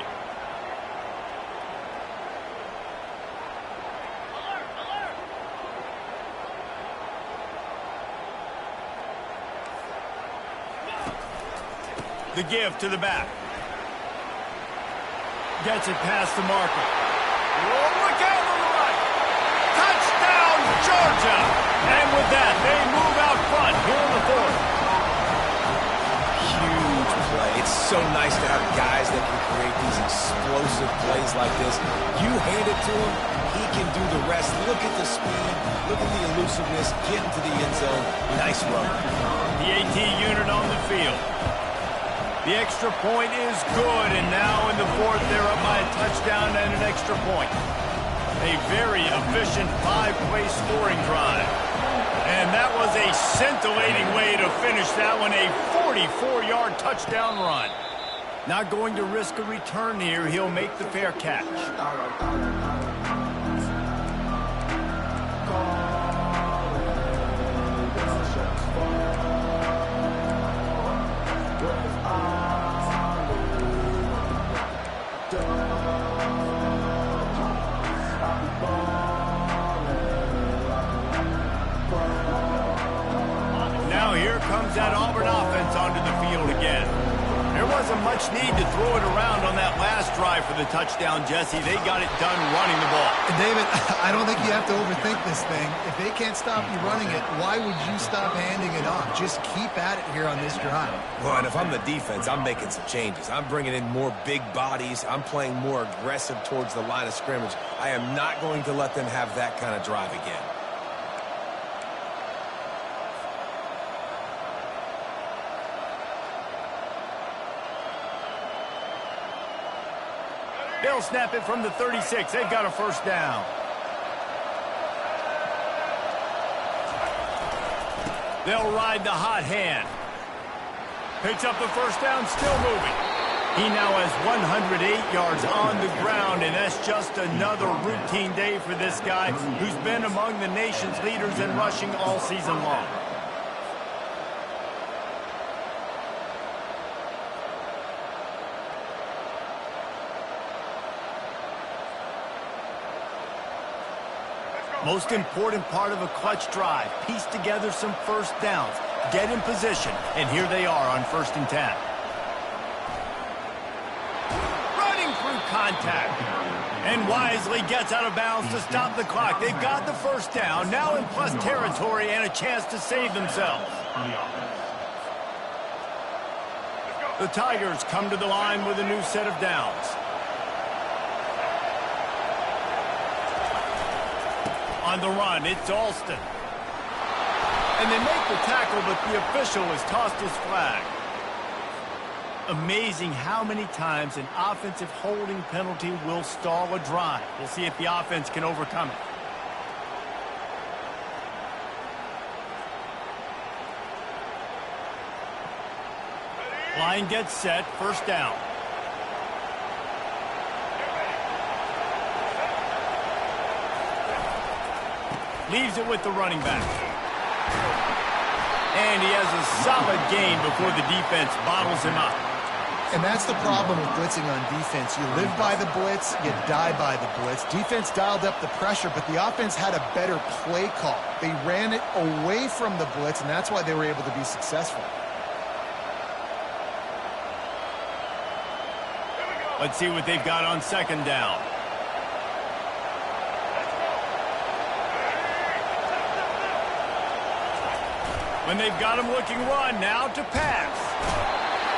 The give to the back. Gets it past the marker. Oh, look out on the right. Touchdown, Georgia. And with that, they move out front here in the fourth. Huge play. It's so nice to have guys that can create these explosive plays like this. You hand it to him, he can do the rest. Look at the speed. Look at the elusiveness. Get into the end zone. Nice run. The AT unit on the field. The extra point is good, and now in the fourth, they're up by a touchdown and an extra point. A very efficient 5-play scoring drive. And that was a scintillating way to finish that one, a 44-yard touchdown run. Not going to risk a return here. He'll make the fair catch. much need to throw it around on that last drive for the touchdown, Jesse. They got it done running the ball. And David, I don't think you have to overthink this thing. If they can't stop you running it, why would you stop handing it off? Just keep at it here on this drive. Well, and if I'm the defense, I'm making some changes. I'm bringing in more big bodies. I'm playing more aggressive towards the line of scrimmage. I am not going to let them have that kind of drive again. They'll snap it from the 36. They've got a first down. They'll ride the hot hand. Picks up the first down, still moving. He now has 108 yards on the ground, and that's just another routine day for this guy who's been among the nation's leaders in rushing all season long. Most important part of a clutch drive, piece together some first downs, get in position, and here they are on 1st and 10. Running through contact, and wisely gets out of bounds to stop the clock. They've got the first down, now in plus territory and a chance to save themselves. The Tigers come to the line with a new set of downs. On the run, it's Alston. And they make the tackle, but the official has tossed his flag. Amazing how many times an offensive holding penalty will stall a drive. We'll see if the offense can overcome it. Line gets set, first down. Leaves it with the running back. And he has a solid gain before the defense bottles him up. And that's the problem with blitzing on defense. You live by the blitz, you die by the blitz. Defense dialed up the pressure, but the offense had a better play call. They ran it away from the blitz, and that's why they were able to be successful. Let's see what they've got on 2nd down. When they've got him looking run, now to pass.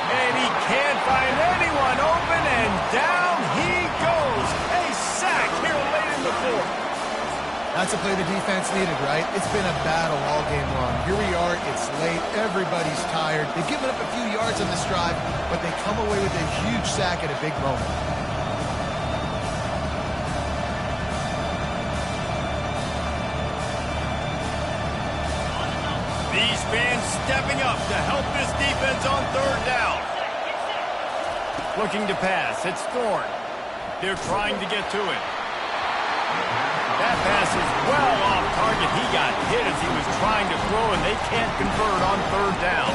And he can't find anyone open, and down he goes. A sack here late in the 4th. That's a play the defense needed, right? It's been a battle all game long. Here we are, it's late, everybody's tired. They've given up a few yards on this drive, but they come away with a huge sack at a big moment. These fans stepping up to help this defense on 3rd down. Looking to pass, it's Thorne. They're trying to get to it. That pass is well off target. He got hit as he was trying to throw, and they can't convert on 3rd down.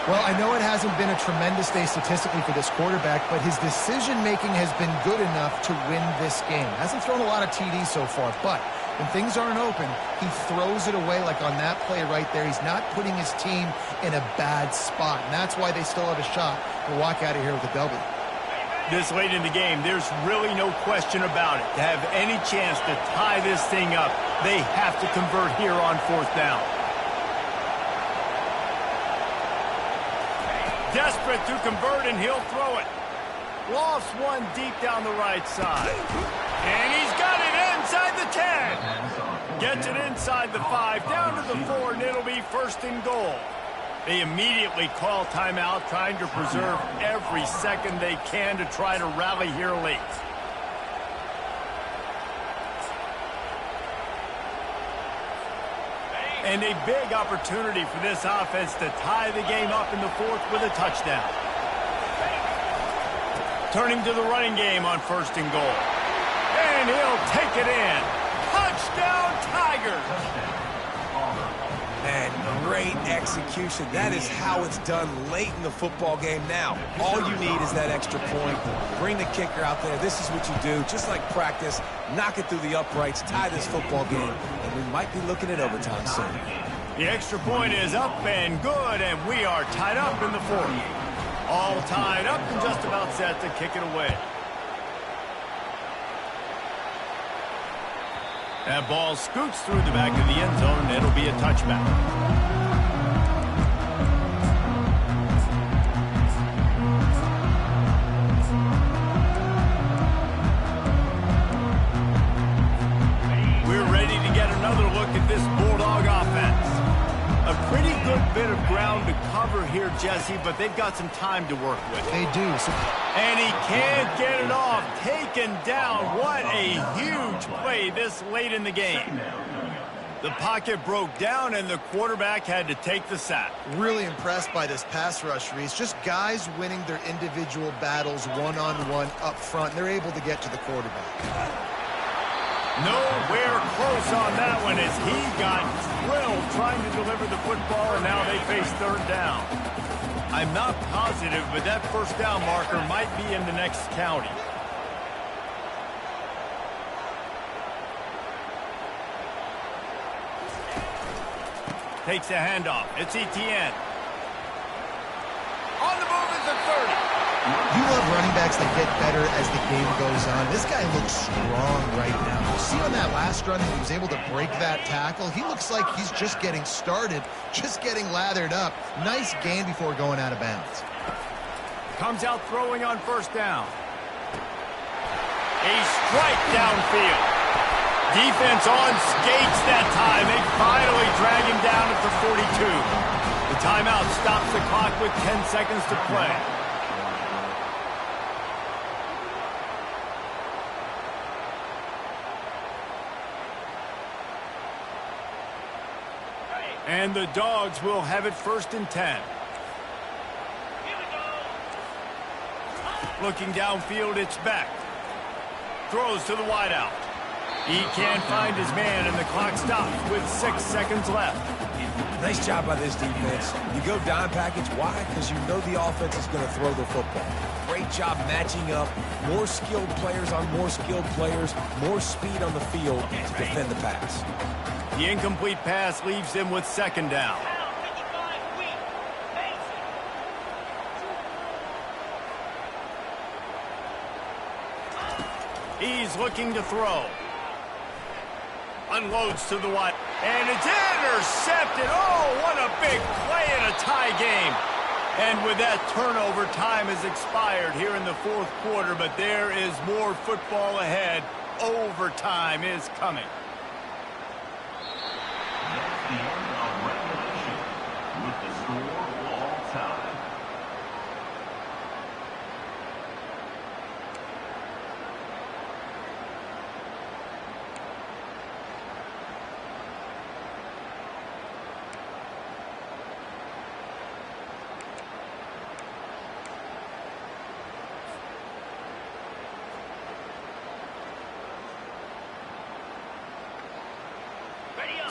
Well, I know it hasn't been a tremendous day statistically for this quarterback, but his decision-making has been good enough to win this game. Hasn't thrown a lot of TDs so far, but when things aren't open, he throws it away like on that play right there. He's not putting his team in a bad spot, and that's why they still have a shot to walk out of here with a W. This late in the game, there's really no question about it. To have any chance to tie this thing up, they have to convert here on 4th down. Desperate to convert, and he'll throw it. Lost one deep down the right side. And he's got it inside the 10. Gets it inside the 5, down to the 4, and it'll be 1st and goal. They immediately call timeout, trying to preserve every second they can to try to rally here late. And a big opportunity for this offense to tie the game up in the 4th with a touchdown. Turning to the running game on 1st and goal. And he'll take it in. Touchdown, Tigers! And great execution. That is how it's done late in the football game now. All you need is that extra point. Bring the kicker out there. This is what you do. Just like practice, knock it through the uprights, tie this football game, and we might be looking at overtime soon. The extra point is up and good, and we are tied up in the 4th. All tied up and just about set to kick it away. That ball scoots through the back of the end zone, and it'll be a touchback. We're ready to get another look at this Bulldog offense. A pretty good bit of ground to cover here, Jesse, but they've got some time to work with. They do. And he can't get it off. Taken down. What a huge play this late in the game. The pocket broke down, and the quarterback had to take the sack. Really impressed by this pass rush, Reese. Just guys winning their individual battles one-on-one up front. They're able to get to the quarterback. Nowhere close on that one as he got thrilled trying to deliver the football, and now they face third down. I'm not positive, but that first down marker might be in the next county. Takes a handoff. It's Etienne. On the move is the 30. You love running backs that get better as the game goes on. This guy looks strong right now. You see on that last run, he was able to break that tackle. He looks like he's just getting started, just getting lathered up. Nice gain before going out of bounds. Comes out throwing on first down. A strike downfield. Defense on skates that time. They finally drag him down at the 42. The timeout stops the clock with 10 seconds to play. And the Dogs will have it 1st and 10. Looking downfield, it's Beck. Throws to the wideout. He can't find his man, and the clock stops with 6 seconds left. Nice job by this defense. You go dime package. Why? Because you know the offense is going to throw the football. Great job matching up. More skilled players on more skilled players. More speed on the field to defend the pass. The incomplete pass leaves him with 2nd down. He's looking to throw. Unloads to the wide. And it's intercepted. Oh, what a big play in a tie game. And with that turnover, time has expired here in the 4th quarter, but there is more football ahead. Overtime is coming. That's the end of regulation with the score all time.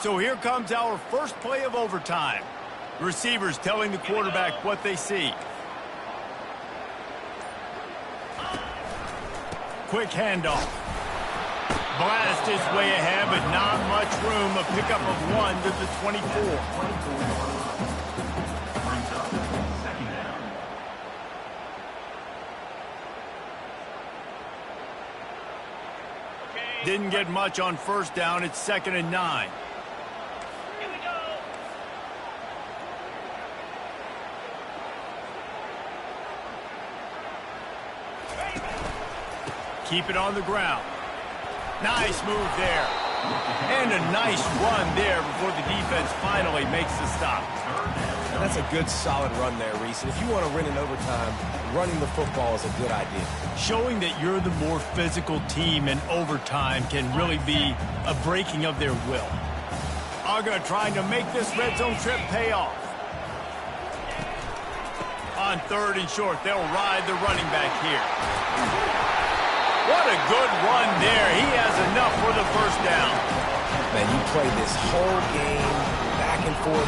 So here comes our first play of overtime. The receivers telling the quarterback what they see. Quick handoff. Blast his way ahead, but not much room. A pickup of 1 to the 24. Brings up 2nd down. Didn't get much on first down. It's 2nd and 9. Keep it on the ground. Nice move there. And a nice run there before the defense finally makes the stop. And that's a good, solid run there, Reese. And if you want to win in overtime, running the football is a good idea. Showing that you're the more physical team in overtime can really be a breaking of their will. Uga trying to make this red zone trip pay off. On 3rd and short, they'll ride the running back here. What a good run there. He has enough for the first down. Man, you play this whole game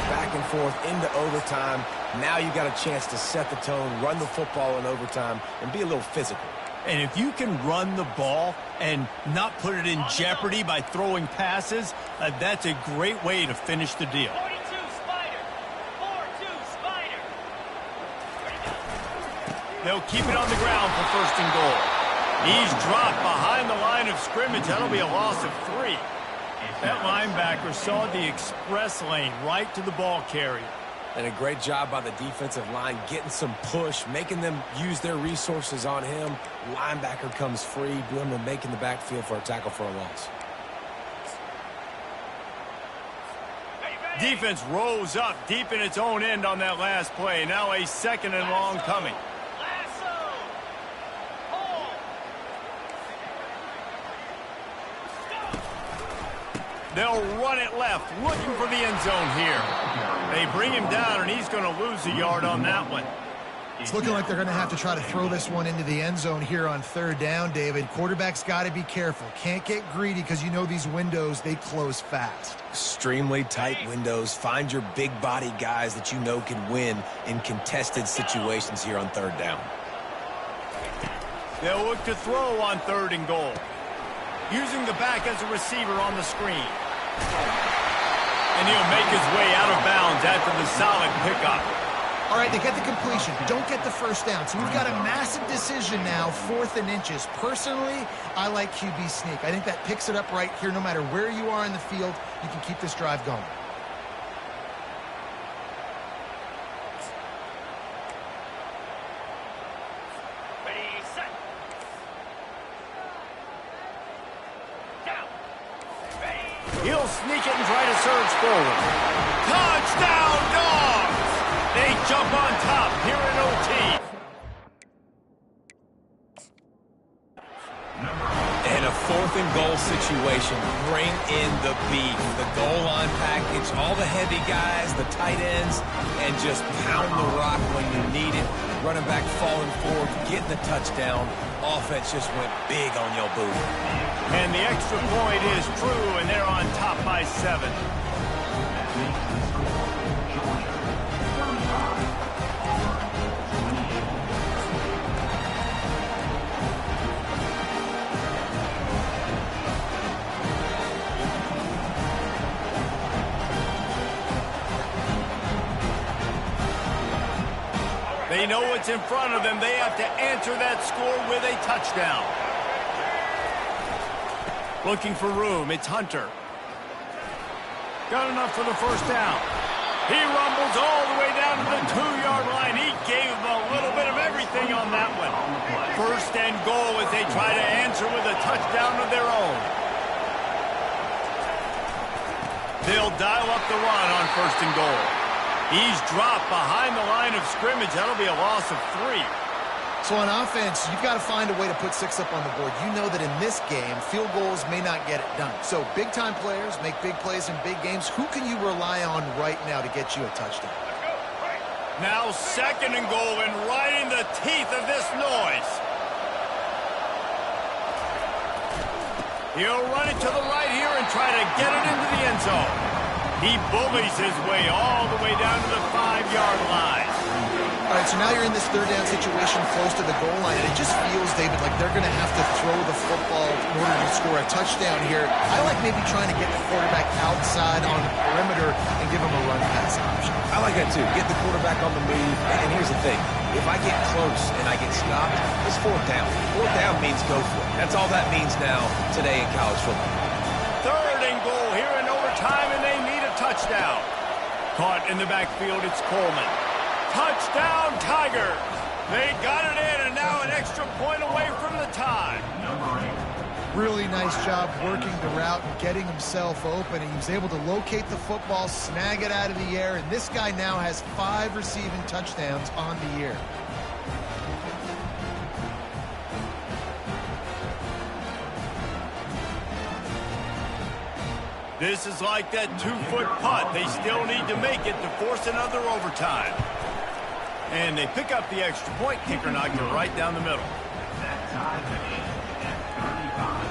back and forth into overtime. Now you got a chance to set the tone, run the football in overtime, and be a little physical. And if you can run the ball and not put it in jeopardy by throwing passes, that's a great way to finish the deal. 42 Spider. 4-2 Spider. They'll keep it on the ground for first and goal. He's dropped behind the line of scrimmage. That'll be a loss of 3. That linebacker saw the express lane right to the ball carrier. And a great job by the defensive line getting some push, making them use their resources on him. Linebacker comes free, boom, and making the backfield for a tackle for a loss. Defense rose up deep in its own end on that last play. Now a second and long coming. They'll run it left, looking for the end zone here. They bring him down, and he's going to lose a yard on that one. It's looking like they're going to have to try to throw this one into the end zone here on third down, David. Quarterback's got to be careful. Can't get greedy because you know these windows, they close fast. Extremely tight windows. Find your big body guys that you know can win in contested situations here on third down. They'll look to throw on third and goal. Using the back as a receiver on the screen. And he'll make his way out of bounds after the solid pickup. All right, they get the completion. Don't get the first down. So we've got a massive decision now, 4th and inches. Personally, I like QB sneak. I think that picks it up right here. No matter where you are in the field, you can keep this drive going. He'll sneak it and try to surge forward. Touchdown, Dogs! They jump on top here in OT. And a 4th and goal situation. Bring in the beef. The goal line package, all the heavy guys, the tight ends, and just pound the rock when you need it. Running back falling forward, getting the touchdown. Offense just went big on your boot. And the extra point is true, and they're on top by 7. They know what's in front of them. They have to answer that score with a touchdown. Looking for room. It's Hunter. Got enough for the first down. He rumbles all the way down to the 2-yard line. He gave them a little bit of everything on that one. First and goal as they try to answer with a touchdown of their own. They'll dial up the run on first and goal. He's dropped behind the line of scrimmage. That'll be a loss of 3. So on offense, you've got to find a way to put 6 up on the board. You know that in this game, field goals may not get it done. So big-time players make big plays in big games. Who can you rely on right now to get you a touchdown? Now second and goal, and right in the teeth of this noise. He'll run it to the right here and try to get it into the end zone. He bullies his way all the way down to the 5-yard line. All right, so now you're in this third down situation close to the goal line, and it just feels, David, like they're going to have to throw the football in order to score a touchdown here. I like maybe trying to get the quarterback outside on the perimeter and give him a run pass option. I like that too. Get the quarterback on the move. And here's the thing. If I get close and I get stopped, it's 4th down. 4th down means go for it. That's all that means now today in college football. Third and goal here in overtime, and they need a touchdown. Caught in the backfield, it's Coleman. Touchdown, Tigers! They got it in, and now an extra point away from the tie. Really nice job working the route and getting himself open. He was able to locate the football, snag it out of the air, and this guy now has 5 receiving touchdowns on the year. This is like that 2-foot putt. They still need to make it to force another overtime. And they pick up the extra point. Kicker knocked it right down the middle. That time finish at 35.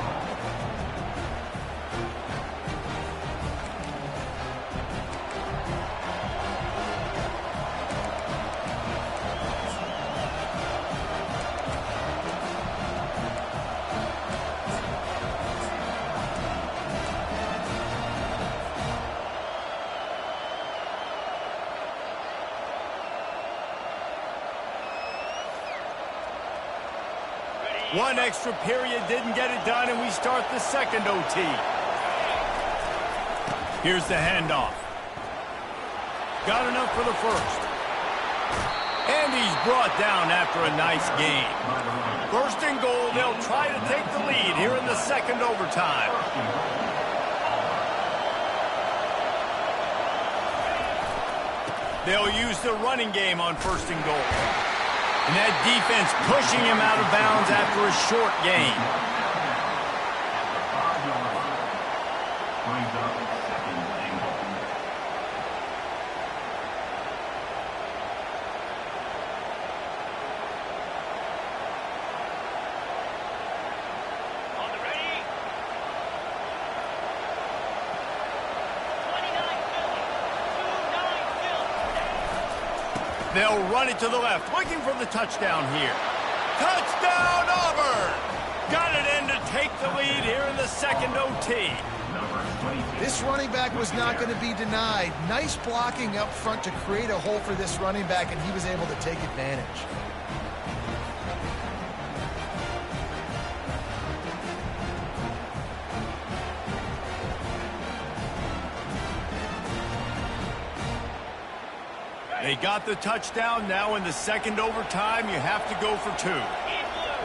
One extra period didn't get it done, and we start the second OT. Here's the handoff. Got enough for the first. And he's brought down after a nice gain. First and goal, they'll try to take the lead here in the second overtime. They'll use the running game on first and goal. And that defense pushing him out of bounds after a short gain. Brings up second and goal. On the ready. 29 Philly. 2-9 Philly. They'll run it to the left, looking for the touchdown here. Touchdown, Auburn! Got it in to take the lead here in the second OT. This running back was not going to be denied. Nice blocking up front to create a hole for this running back, and he was able to take advantage. They got the touchdown. Now in the second overtime, you have to go for two. In blue.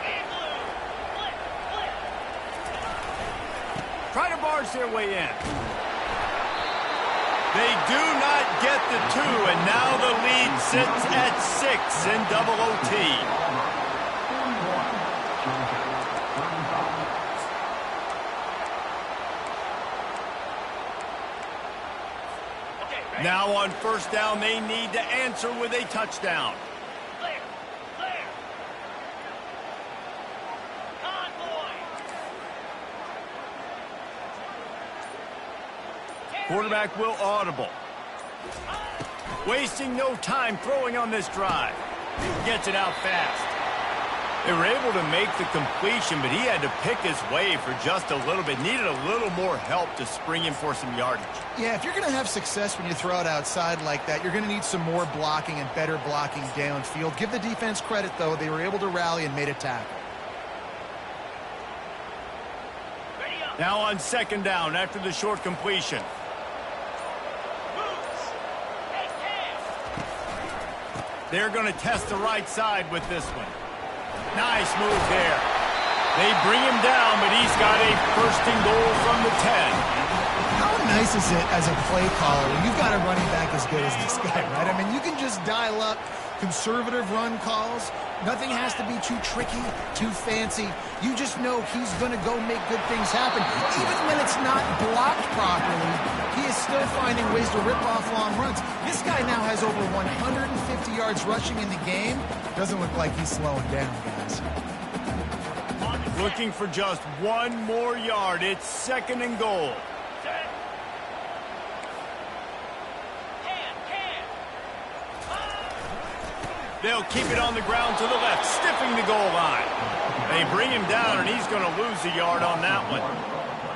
In blue. Flip. Flip. Try to barge their way in. They do not get the two, and now the lead sits at 6 in double OT. Now on first down, they need to answer with a touchdown. Clear. Clear. Convoy. Quarterback will audible. Wasting no time throwing on this drive. Gets it out fast. They were able to make the completion, but he had to pick his way for just a little bit. Needed a little more help to spring him for some yardage. Yeah, if you're going to have success when you throw it outside like that, you're going to need some more blocking and better blocking downfield. Give the defense credit, though. They were able to rally and made a tackle. Ready up. Now on second down after the short completion. Boots. Hey, Cam. They're going to test the right side with this one. Nice move there. They bring him down, but he's got a first and goal from the 10. How nice is it as a play caller when you've got a running back as good as this guy, right? I mean, you can just dial up conservative run calls. Nothing has to be too tricky, too fancy. You just know he's going to go make good things happen. Even when it's not blocked properly, he is still finding ways to rip off long runs. This guy now has over 150 yards rushing in the game. Doesn't look like he's slowing down, guys. Looking for just one more yard. It's second and goal. Set. Can. They'll keep it on the ground to the left, stiffing the goal line. They bring him down, and he's going to lose a yard on that one.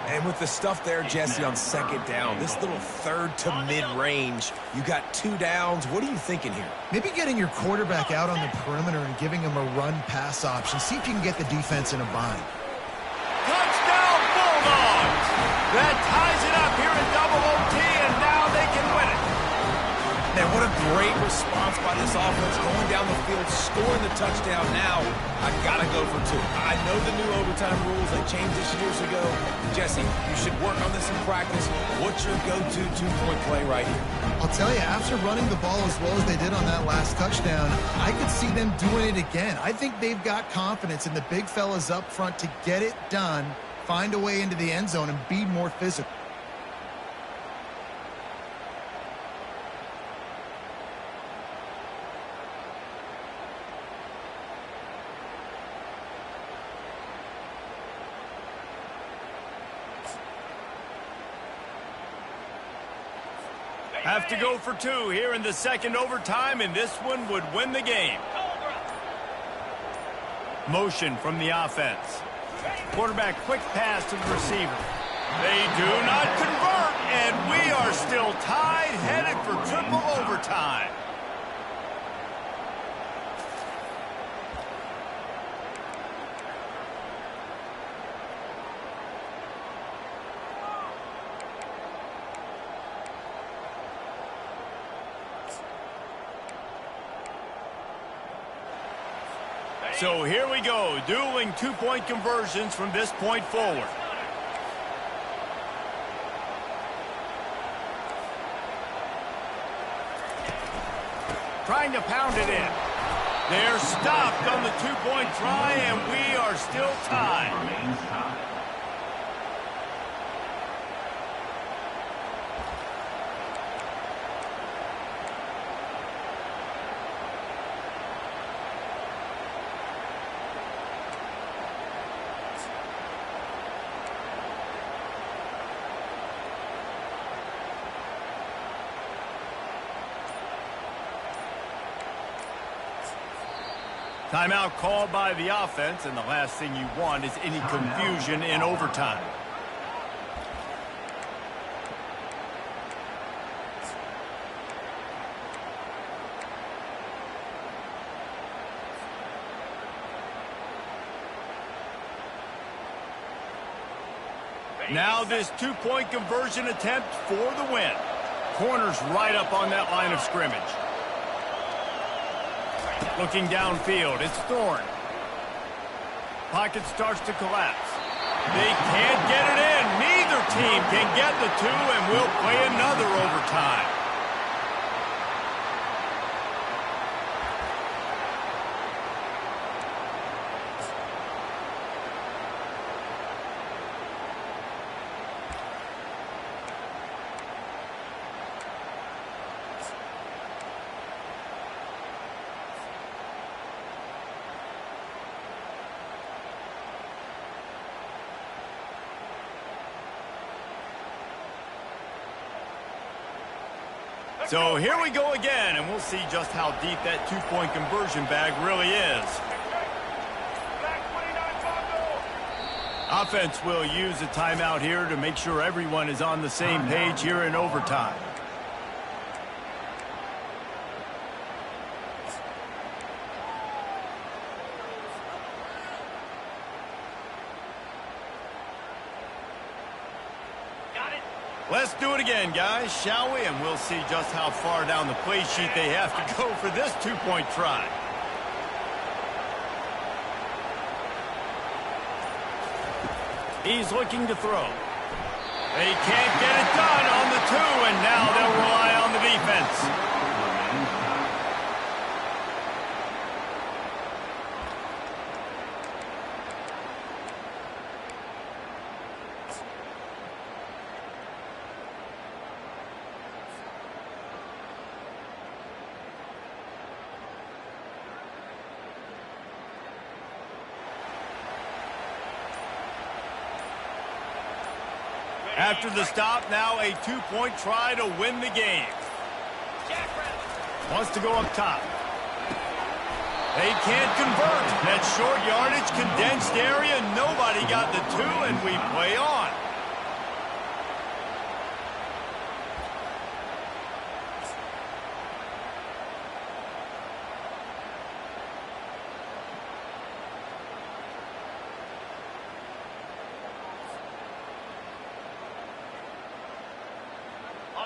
And with the stuff there, Jesse, on second down, this little third to mid-range, you got 2 downs. What are you thinking here? Maybe getting your quarterback out on the perimeter and giving him a run-pass option. See if you can get the defense in a bind. Touchdown, Bulldogs! That ties it up here in double OT, and now they can win it. Man, what a great response by this offense, going down the field, scoring the touchdown. Now, I got to go for 2. I know the new overtime rules, they changed this years ago. Jesse, you should work on this in practice. What's your go-to 2-point play right here? I'll tell you, after running the ball as well as they did on that last touchdown, I could see them doing it again. I think they've got confidence in the big fellas up front to get it done, find a way into the end zone, and be more physical. Have to go for 2 here in the second overtime, and this one would win the game. Motion from the offense. Quarterback quick pass to the receiver. They do not convert, and we are still tied, headed for triple overtime. So here we go, dueling two-point conversions from this point forward. Trying to pound it in. They're stopped on the two-point try, and we are still tied. Remains tied. Timeout called by the offense, and the last thing you want is any confusion in overtime. Now this two-point conversion attempt for the win. Corner's right up on that line of scrimmage. Looking downfield, it's Thorne. Pocket starts to collapse. They can't get it in. Neither team can get the two, and we'll play another overtime. So here we go again, and we'll see just how deep that two-point conversion bag really is. Offense will use a timeout here to make sure everyone is on the same page here in overtime. Let's do it again, guys, shall we? And we'll see just how far down the play sheet they have to go for this two-point try. He's looking to throw. They can't get it done on the two, and now they'll rely on the defense. After the stop, now a two-point try to win the game. Wants to go up top. They can't convert. That short yardage, condensed area, nobody got the two, and we play on.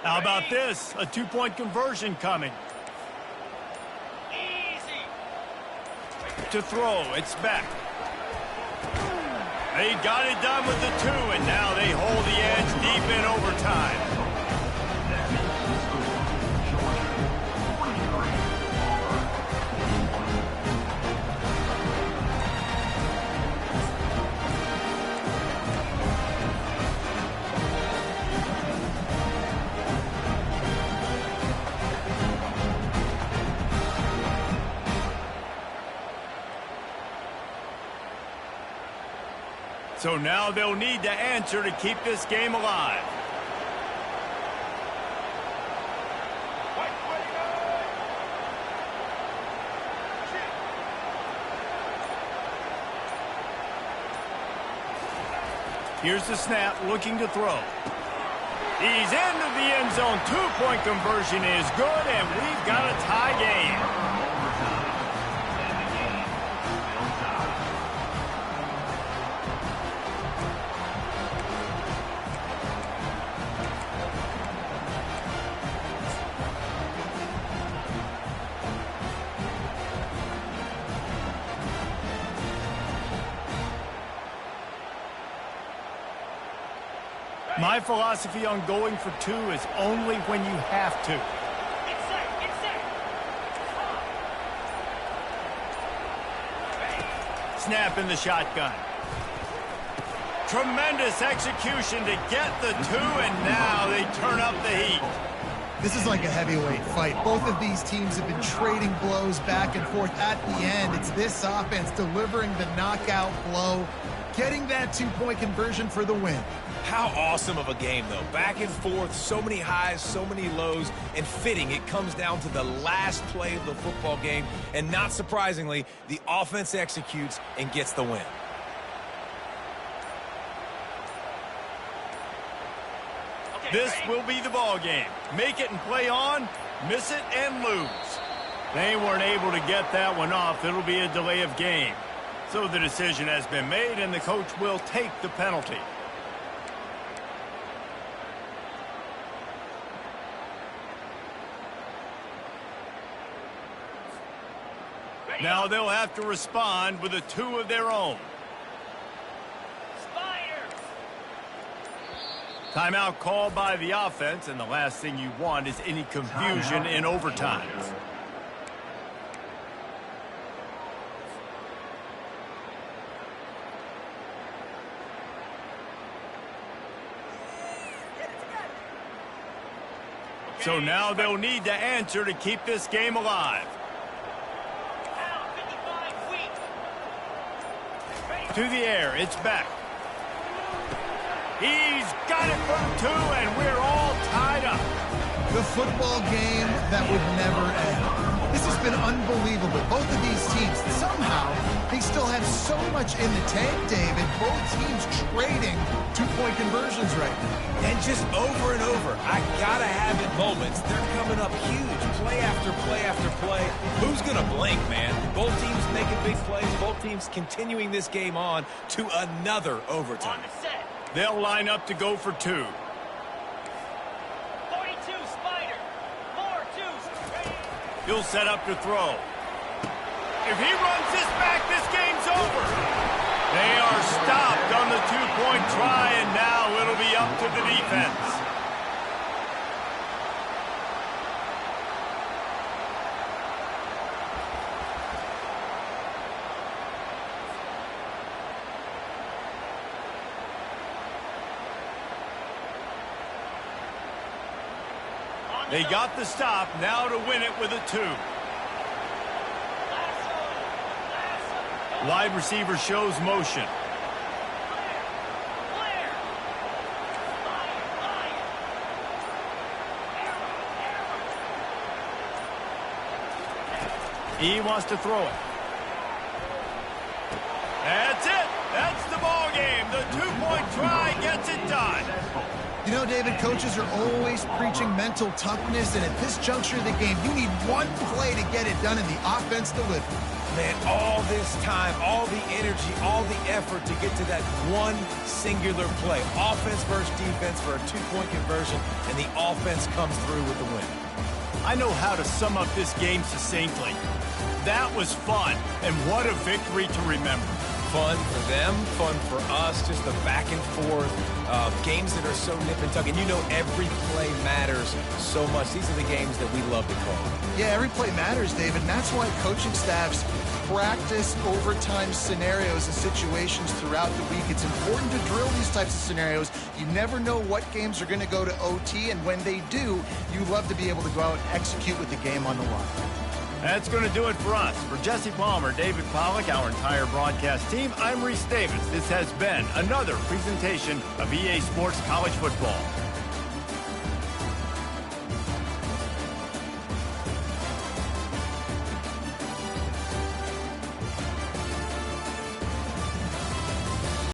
How about this? A two-point conversion coming. Easy. To throw, it's back. They got it done with the two, and now they hold the edge deep in overtime. So now they'll need to answer to keep this game alive. Here's the snap, looking to throw. He's into the end zone. Two-point conversion is good, and we've got a tie game. My philosophy on going for two is only when you have to. Get set, get set. Snap in the shotgun. Tremendous execution to get the two, and now they turn up the heat. This is like a heavyweight fight. Both of these teams have been trading blows back and forth. At the end, it's this offense delivering the knockout blow, getting that two-point conversion for the win. How awesome of a game, though. Back and forth, so many highs, so many lows, and fitting. It comes down to the last play of the football game, and not surprisingly, the offense executes and gets the win. This will be the ball game. Make it and play on, miss it and lose. They weren't able to get that one off. It'll be a delay of game. So the decision has been made, and the coach will take the penalty. Now they'll have to respond with a two of their own. Timeout called by the offense, and the last thing you want is any confusion in overtime. So now they'll need to answer to keep this game alive. To the air, it's back. He's got it for two, and we're all tied up. The football game that would never end. This has been unbelievable. Both of these teams, somehow, they still have so much in the tank, David. Both teams trading two-point conversions right now. And just over and over, I gotta have it moments. They're coming up huge, play after play after play. Who's gonna blink, man? Both teams making big plays, both teams continuing this game on to another overtime. On the set. They'll line up to go for two. 42, Spider. More twos. He'll set up to throw. If he runs this back, this game's over. They are stopped on the two-point try, and now it'll be up to the defense. They got the stop, now to win it with a two. Wide receiver shows motion. He wants to throw it. That's it. That's the ball game. The two-point try gets it done. You know, David, coaches are always preaching mental toughness, and at this juncture of the game, you need one play to get it done, and the offense delivered. Man, all this time, all the energy, all the effort to get to that one singular play. Offense versus defense for a two-point conversion, and the offense comes through with the win. I know how to sum up this game succinctly. That was fun, and what a victory to remember. Fun for them, fun for us, just the back and forth, games that are so nip and tuck. And you know every play matters so much. These are the games that we love to call. Yeah, every play matters, David, and that's why coaching staffs practice overtime scenarios and situations throughout the week. It's important to drill these types of scenarios. You never know what games are going to go to OT, and when they do, you love to be able to go out and execute with the game on the line. That's going to do it for us. For Jesse Palmer, David Pollack, our entire broadcast team, I'm Reese Davis. This has been another presentation of EA Sports College Football.